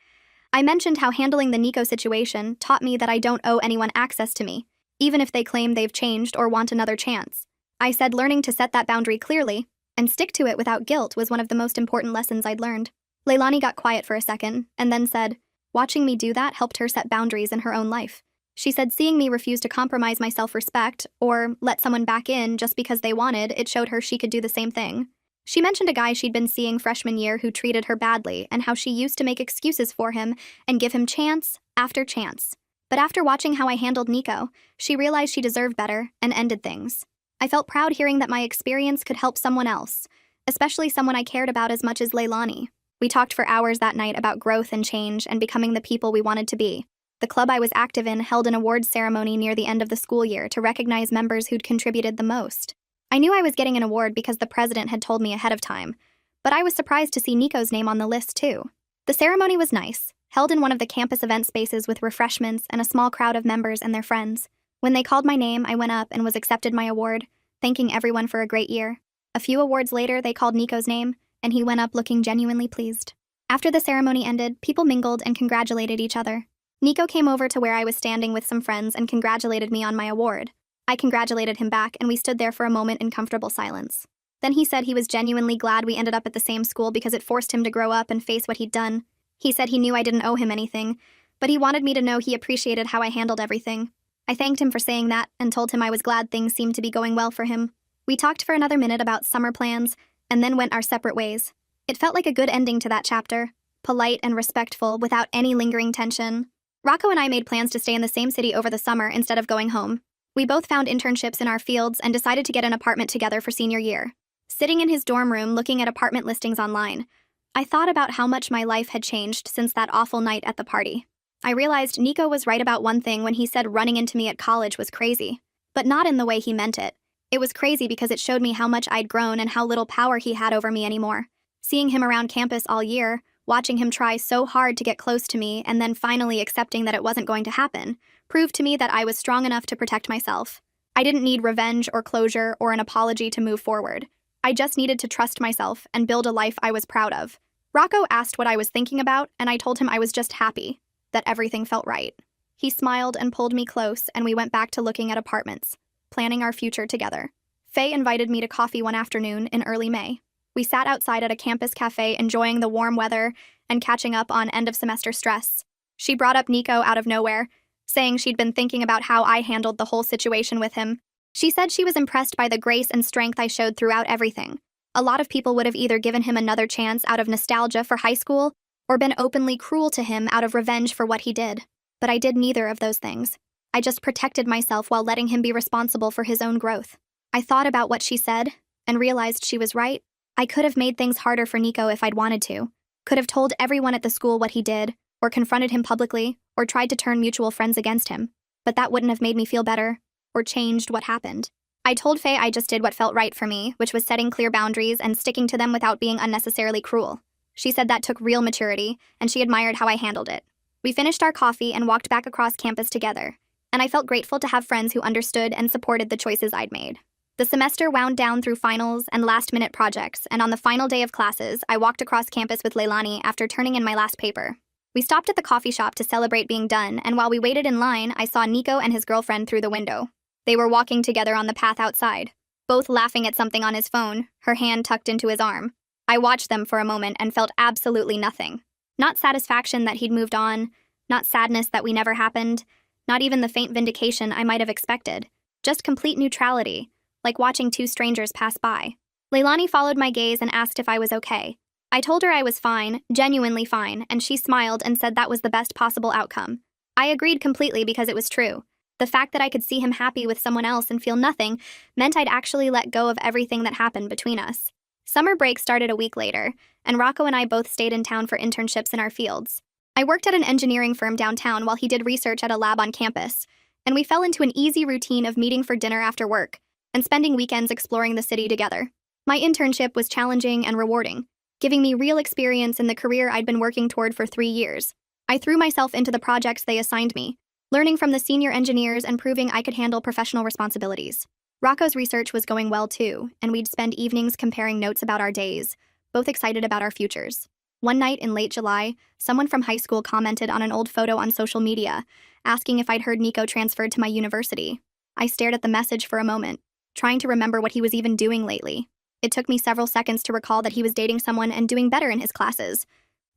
I mentioned how handling the Nico situation taught me that I don't owe anyone access to me, even if they claim they've changed or want another chance. I said learning to set that boundary clearly and stick to it without guilt was one of the most important lessons I'd learned. Leilani got quiet for a second and then said, watching me do that helped her set boundaries in her own life. She said seeing me refuse to compromise my self-respect or let someone back in just because they wanted, it showed her she could do the same thing. She mentioned a guy she'd been seeing freshman year who treated her badly and how she used to make excuses for him and give him chance after chance. But after watching how I handled Nico, she realized she deserved better and ended things. I felt proud hearing that my experience could help someone else, especially someone I cared about as much as Leilani. We talked for hours that night about growth and change and becoming the people we wanted to be. The club I was active in held an awards ceremony near the end of the school year to recognize members who'd contributed the most. I knew I was getting an award because the president had told me ahead of time, but I was surprised to see Nico's name on the list too. The ceremony was nice, held in one of the campus event spaces with refreshments and a small crowd of members and their friends. When they called my name, I went up and was accepted my award, thanking everyone for a great year. A few awards later, they called Nico's name, and he went up looking genuinely pleased. After the ceremony ended, people mingled and congratulated each other. Nico came over to where I was standing with some friends and congratulated me on my award. I congratulated him back, and we stood there for a moment in comfortable silence. Then he said he was genuinely glad we ended up at the same school because it forced him to grow up and face what he'd done. He said he knew I didn't owe him anything, but he wanted me to know he appreciated how I handled everything. I thanked him for saying that and told him I was glad things seemed to be going well for him. We talked for another minute about summer plans and then went our separate ways. It felt like a good ending to that chapter, polite and respectful without any lingering tension. Rocco and I made plans to stay in the same city over the summer instead of going home. We both found internships in our fields and decided to get an apartment together for senior year. Sitting in his dorm room looking at apartment listings online, I thought about how much my life had changed since that awful night at the party. I realized Nico was right about one thing when he said running into me at college was crazy, but not in the way he meant it. It was crazy because it showed me how much I'd grown and how little power he had over me anymore. Seeing him around campus all year, watching him try so hard to get close to me and then finally accepting that it wasn't going to happen, proved to me that I was strong enough to protect myself. I didn't need revenge or closure or an apology to move forward. I just needed to trust myself and build a life I was proud of. Rocco asked what I was thinking about, and I told him I was just happy, that everything felt right. He smiled and pulled me close, and we went back to looking at apartments, planning our future together. Faye invited me to coffee one afternoon in early May. We sat outside at a campus cafe enjoying the warm weather and catching up on end-of-semester stress. She brought up Nico out of nowhere, saying she'd been thinking about how I handled the whole situation with him. She said she was impressed by the grace and strength I showed throughout everything. A lot of people would have either given him another chance out of nostalgia for high school or been openly cruel to him out of revenge for what he did. But I did neither of those things. I just protected myself while letting him be responsible for his own growth. I thought about what she said and realized she was right. I could have made things harder for Nico if I'd wanted to. Could have told everyone at the school what he did, or confronted him publicly, or tried to turn mutual friends against him. But that wouldn't have made me feel better, or changed what happened. I told Faye I just did what felt right for me, which was setting clear boundaries and sticking to them without being unnecessarily cruel. She said that took real maturity, and she admired how I handled it. We finished our coffee and walked back across campus together, and I felt grateful to have friends who understood and supported the choices I'd made. The semester wound down through finals and last-minute projects, and on the final day of classes, I walked across campus with Leilani after turning in my last paper. We stopped at the coffee shop to celebrate being done, and while we waited in line, I saw Nico and his girlfriend through the window. They were walking together on the path outside, both laughing at something on his phone, her hand tucked into his arm. I watched them for a moment and felt absolutely nothing. Not satisfaction that he'd moved on, not sadness that we never happened, not even the faint vindication I might have expected. Just complete neutrality, like watching two strangers pass by. Leilani followed my gaze and asked if I was okay. I told her I was fine, genuinely fine, and she smiled and said that was the best possible outcome. I agreed completely because it was true. The fact that I could see him happy with someone else and feel nothing meant I'd actually let go of everything that happened between us. Summer break started a week later, and Rocco and I both stayed in town for internships in our fields. I worked at an engineering firm downtown while he did research at a lab on campus, and we fell into an easy routine of meeting for dinner after work and spending weekends exploring the city together. My internship was challenging and rewarding, giving me real experience in the career I'd been working toward for 3 years. I threw myself into the projects they assigned me, learning from the senior engineers and proving I could handle professional responsibilities. Rocco's research was going well too, and we'd spend evenings comparing notes about our days, both excited about our futures. One night in late July, someone from high school commented on an old photo on social media, asking if I'd heard Nico transferred to my university. I stared at the message for a moment, trying to remember what he was even doing lately. It took me several seconds to recall that he was dating someone and doing better in his classes.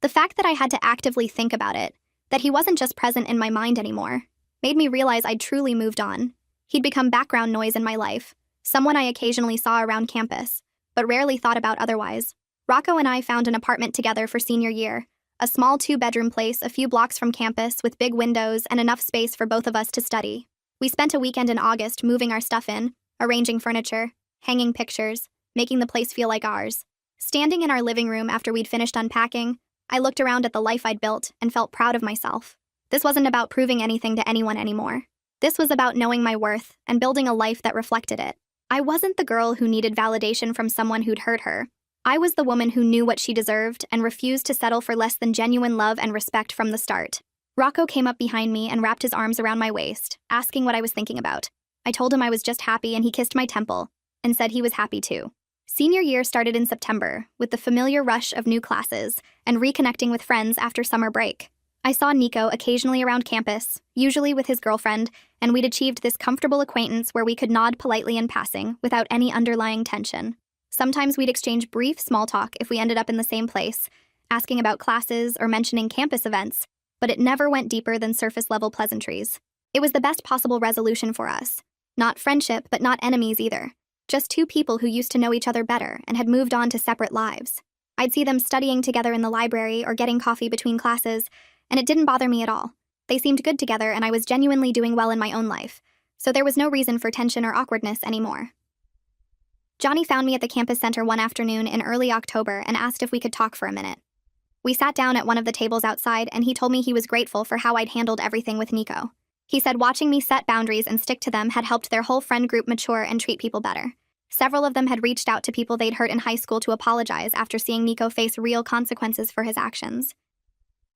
The fact that I had to actively think about it, that he wasn't just present in my mind anymore, made me realize I'd truly moved on. He'd become background noise in my life, someone I occasionally saw around campus, but rarely thought about otherwise. Rocco and I found an apartment together for senior year, a small 2-bedroom place a few blocks from campus with big windows and enough space for both of us to study. We spent a weekend in August moving our stuff in, arranging furniture, hanging pictures, making the place feel like ours. Standing in our living room after we'd finished unpacking, I looked around at the life I'd built and felt proud of myself. This wasn't about proving anything to anyone anymore. This was about knowing my worth and building a life that reflected it. I wasn't the girl who needed validation from someone who'd hurt her. I was the woman who knew what she deserved and refused to settle for less than genuine love and respect from the start. Rocco came up behind me and wrapped his arms around my waist, asking what I was thinking about. I told him I was just happy, and he kissed my temple and said he was happy too. Senior year started in September, with the familiar rush of new classes and reconnecting with friends after summer break. I saw Nico occasionally around campus, usually with his girlfriend, and we'd achieved this comfortable acquaintance where we could nod politely in passing without any underlying tension. Sometimes we'd exchange brief small talk if we ended up in the same place, asking about classes or mentioning campus events, but it never went deeper than surface-level pleasantries. It was the best possible resolution for us. Not friendship, but not enemies either. Just two people who used to know each other better and had moved on to separate lives. I'd see them studying together in the library or getting coffee between classes, and it didn't bother me at all. They seemed good together, and I was genuinely doing well in my own life, so there was no reason for tension or awkwardness anymore. Johnny found me at the campus center one afternoon in early October and asked if we could talk for a minute. We sat down at one of the tables outside, and he told me he was grateful for how I'd handled everything with Nico. He said watching me set boundaries and stick to them had helped their whole friend group mature and treat people better. Several of them had reached out to people they'd hurt in high school to apologize after seeing Nico face real consequences for his actions.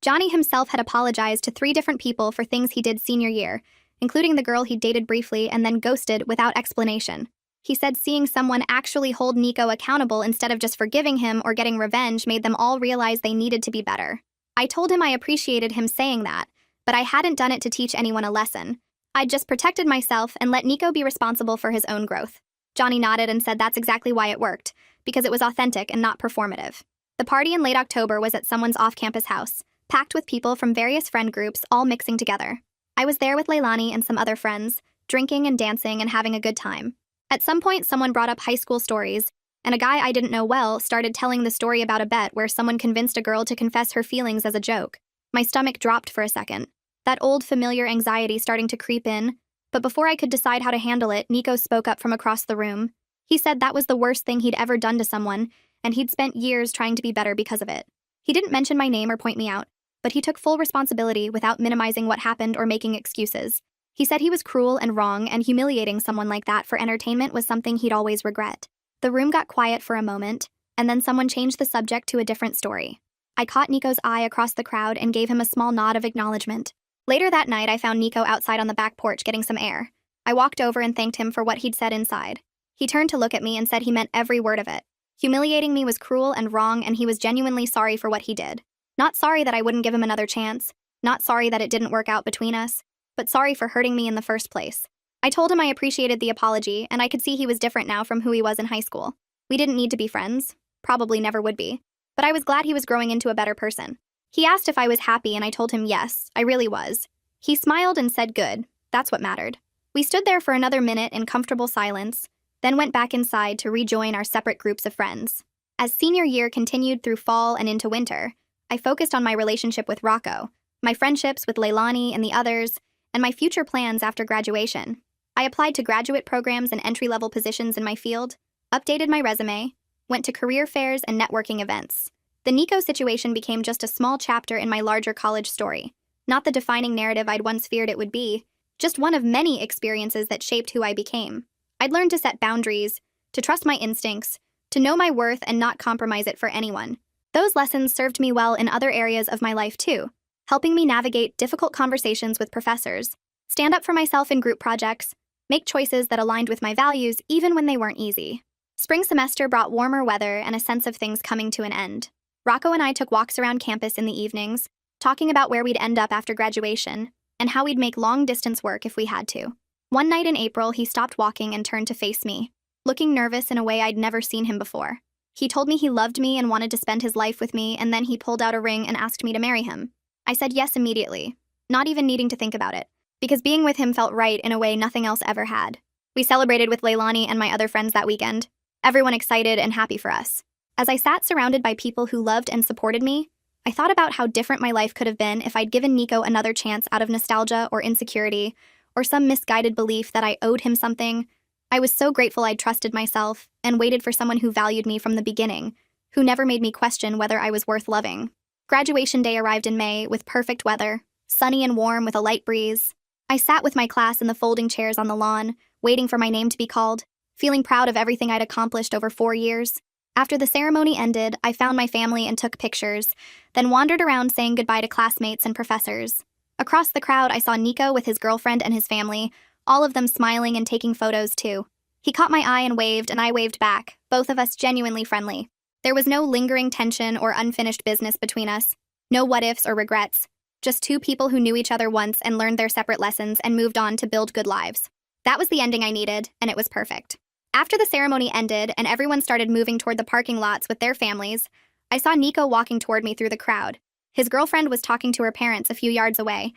Johnny himself had apologized to 3 different people for things he did senior year, including the girl he'd dated briefly and then ghosted without explanation. He said seeing someone actually hold Nico accountable instead of just forgiving him or getting revenge made them all realize they needed to be better. I told him I appreciated him saying that, but I hadn't done it to teach anyone a lesson. I'd just protected myself and let Nico be responsible for his own growth. Johnny nodded and said that's exactly why it worked, because it was authentic and not performative. The party in late October was at someone's off-campus house, packed with people from various friend groups all mixing together. I was there with Leilani and some other friends, drinking and dancing and having a good time. At some point, someone brought up high school stories, and a guy I didn't know well started telling the story about a bet where someone convinced a girl to confess her feelings as a joke. My stomach dropped for a second, that old familiar anxiety starting to creep in, but before I could decide how to handle it, Nico spoke up from across the room. He said that was the worst thing he'd ever done to someone, and he'd spent years trying to be better because of it. He didn't mention my name or point me out, but he took full responsibility without minimizing what happened or making excuses. He said he was cruel and wrong, and humiliating someone like that for entertainment was something he'd always regret. The room got quiet for a moment, and then someone changed the subject to a different story. I caught Nico's eye across the crowd and gave him a small nod of acknowledgement. Later that night, I found Nico outside on the back porch getting some air. I walked over and thanked him for what he'd said inside. He turned to look at me and said he meant every word of it. Humiliating me was cruel and wrong, and he was genuinely sorry for what he did. Not sorry that I wouldn't give him another chance, not sorry that it didn't work out between us, but sorry for hurting me in the first place. I told him I appreciated the apology, and I could see he was different now from who he was in high school. We didn't need to be friends, probably never would be, but I was glad he was growing into a better person. He asked if I was happy, and I told him yes, I really was. He smiled and said good, that's what mattered. We stood there for another minute in comfortable silence, then went back inside to rejoin our separate groups of friends. As senior year continued through fall and into winter, I focused on my relationship with Rocco, my friendships with Leilani and the others, and my future plans after graduation. I applied to graduate programs and entry-level positions in my field, updated my resume, went to career fairs and networking events. The Nico situation became just a small chapter in my larger college story, not the defining narrative I'd once feared it would be, just one of many experiences that shaped who I became. I'd learned to set boundaries, to trust my instincts, to know my worth and not compromise it for anyone. Those lessons served me well in other areas of my life too, helping me navigate difficult conversations with professors, stand up for myself in group projects, make choices that aligned with my values even when they weren't easy. Spring semester brought warmer weather and a sense of things coming to an end. Rocco and I took walks around campus in the evenings, talking about where we'd end up after graduation and how we'd make long-distance work if we had to. One night in April, he stopped walking and turned to face me, looking nervous in a way I'd never seen him before. He told me he loved me and wanted to spend his life with me, and then he pulled out a ring and asked me to marry him. I said yes immediately, not even needing to think about it, because being with him felt right in a way nothing else ever had. We celebrated with Leilani and my other friends that weekend. everyone excited and happy for us. As I sat surrounded by people who loved and supported me, I thought about how different my life could have been if I'd given Nico another chance out of nostalgia or insecurity, or some misguided belief that I owed him something. I was so grateful I'd trusted myself and waited for someone who valued me from the beginning, who never made me question whether I was worth loving. Graduation day arrived in May with perfect weather, sunny and warm with a light breeze. I sat with my class in the folding chairs on the lawn, waiting for my name to be called, feeling proud of everything I'd accomplished over 4 years. After the ceremony ended, I found my family and took pictures, then wandered around saying goodbye to classmates and professors. Across the crowd, I saw Nico with his girlfriend and his family, all of them smiling and taking photos too. He caught my eye and I waved back, both of us genuinely friendly. There was no lingering tension or unfinished business between us, no what-ifs or regrets, just two people who knew each other once and learned their separate lessons and moved on to build good lives. That was the ending I needed, and it was perfect. After the ceremony ended and everyone started moving toward the parking lots with their families, I saw Nico walking toward me through the crowd. His girlfriend was talking to her parents a few yards away,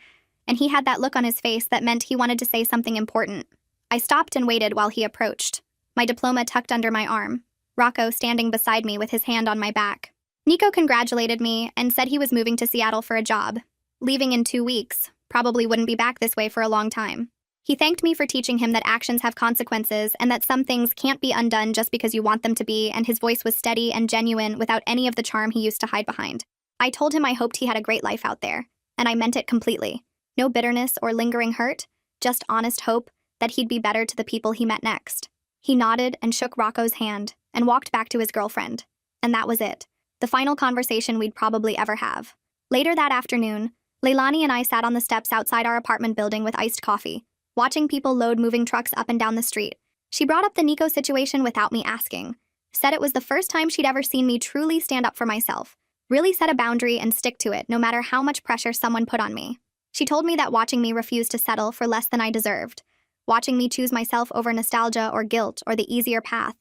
and he had that look on his face that meant he wanted to say something important. I stopped and waited while he approached, my diploma tucked under my arm, Rocco standing beside me with his hand on my back. Nico congratulated me and said he was moving to Seattle for a job, leaving in 2 weeks, probably wouldn't be back this way for a long time. He thanked me for teaching him that actions have consequences and that some things can't be undone just because you want them to be, and his voice was steady and genuine without any of the charm he used to hide behind. I told him I hoped he had a great life out there, and I meant it completely. No bitterness or lingering hurt, just honest hope that he'd be better to the people he met next. He nodded and shook Rocco's hand and walked back to his girlfriend. And that was it, the final conversation we'd probably ever have. Later that afternoon, Leilani and I sat on the steps outside our apartment building with iced coffee, watching people load moving trucks up and down the street. She brought up the Nico situation without me asking, said it was the first time she'd ever seen me truly stand up for myself, really set a boundary and stick to it no matter how much pressure someone put on me. She told me that watching me refuse to settle for less than I deserved, watching me choose myself over nostalgia or guilt or the easier path,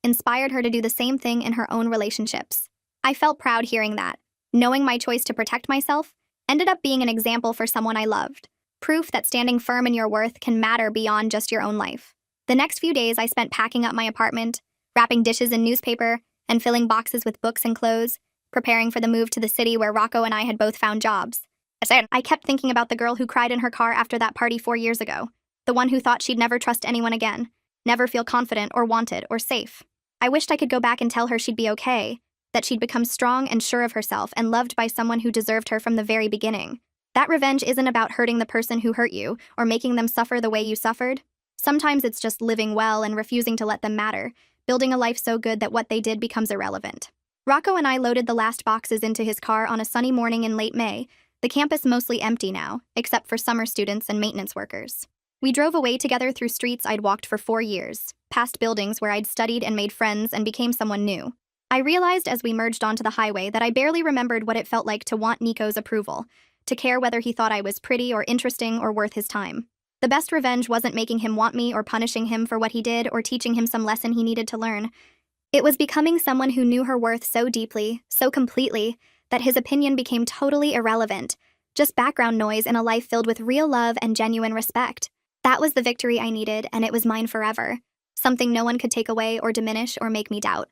inspired her to do the same thing in her own relationships. I felt proud hearing that, knowing my choice to protect myself ended up being an example for someone I loved. Proof that standing firm in your worth can matter beyond just your own life. The next few days I spent packing up my apartment, wrapping dishes in newspaper, and filling boxes with books and clothes, preparing for the move to the city where Rocco and I had both found jobs. I kept thinking about the girl who cried in her car after that party 4 years ago, the one who thought she'd never trust anyone again, never feel confident or wanted or safe. I wished I could go back and tell her she'd be okay, that she'd become strong and sure of herself and loved by someone who deserved her from the very beginning. That revenge isn't about hurting the person who hurt you or making them suffer the way you suffered. Sometimes it's just living well and refusing to let them matter, building a life so good that what they did becomes irrelevant. Rocco and I loaded the last boxes into his car on a sunny morning in late May, the campus mostly empty now, except for summer students and maintenance workers. We drove away together through streets I'd walked for 4 years, past buildings where I'd studied and made friends and became someone new. I realized as we merged onto the highway that I barely remembered what it felt like to want Nico's approval, to care whether he thought I was pretty or interesting or worth his time. The best revenge wasn't making him want me or punishing him for what he did or teaching him some lesson he needed to learn. It was becoming someone who knew her worth so deeply, so completely, that his opinion became totally irrelevant, just background noise in a life filled with real love and genuine respect. That was the victory I needed, and it was mine forever, something no one could take away or diminish or make me doubt.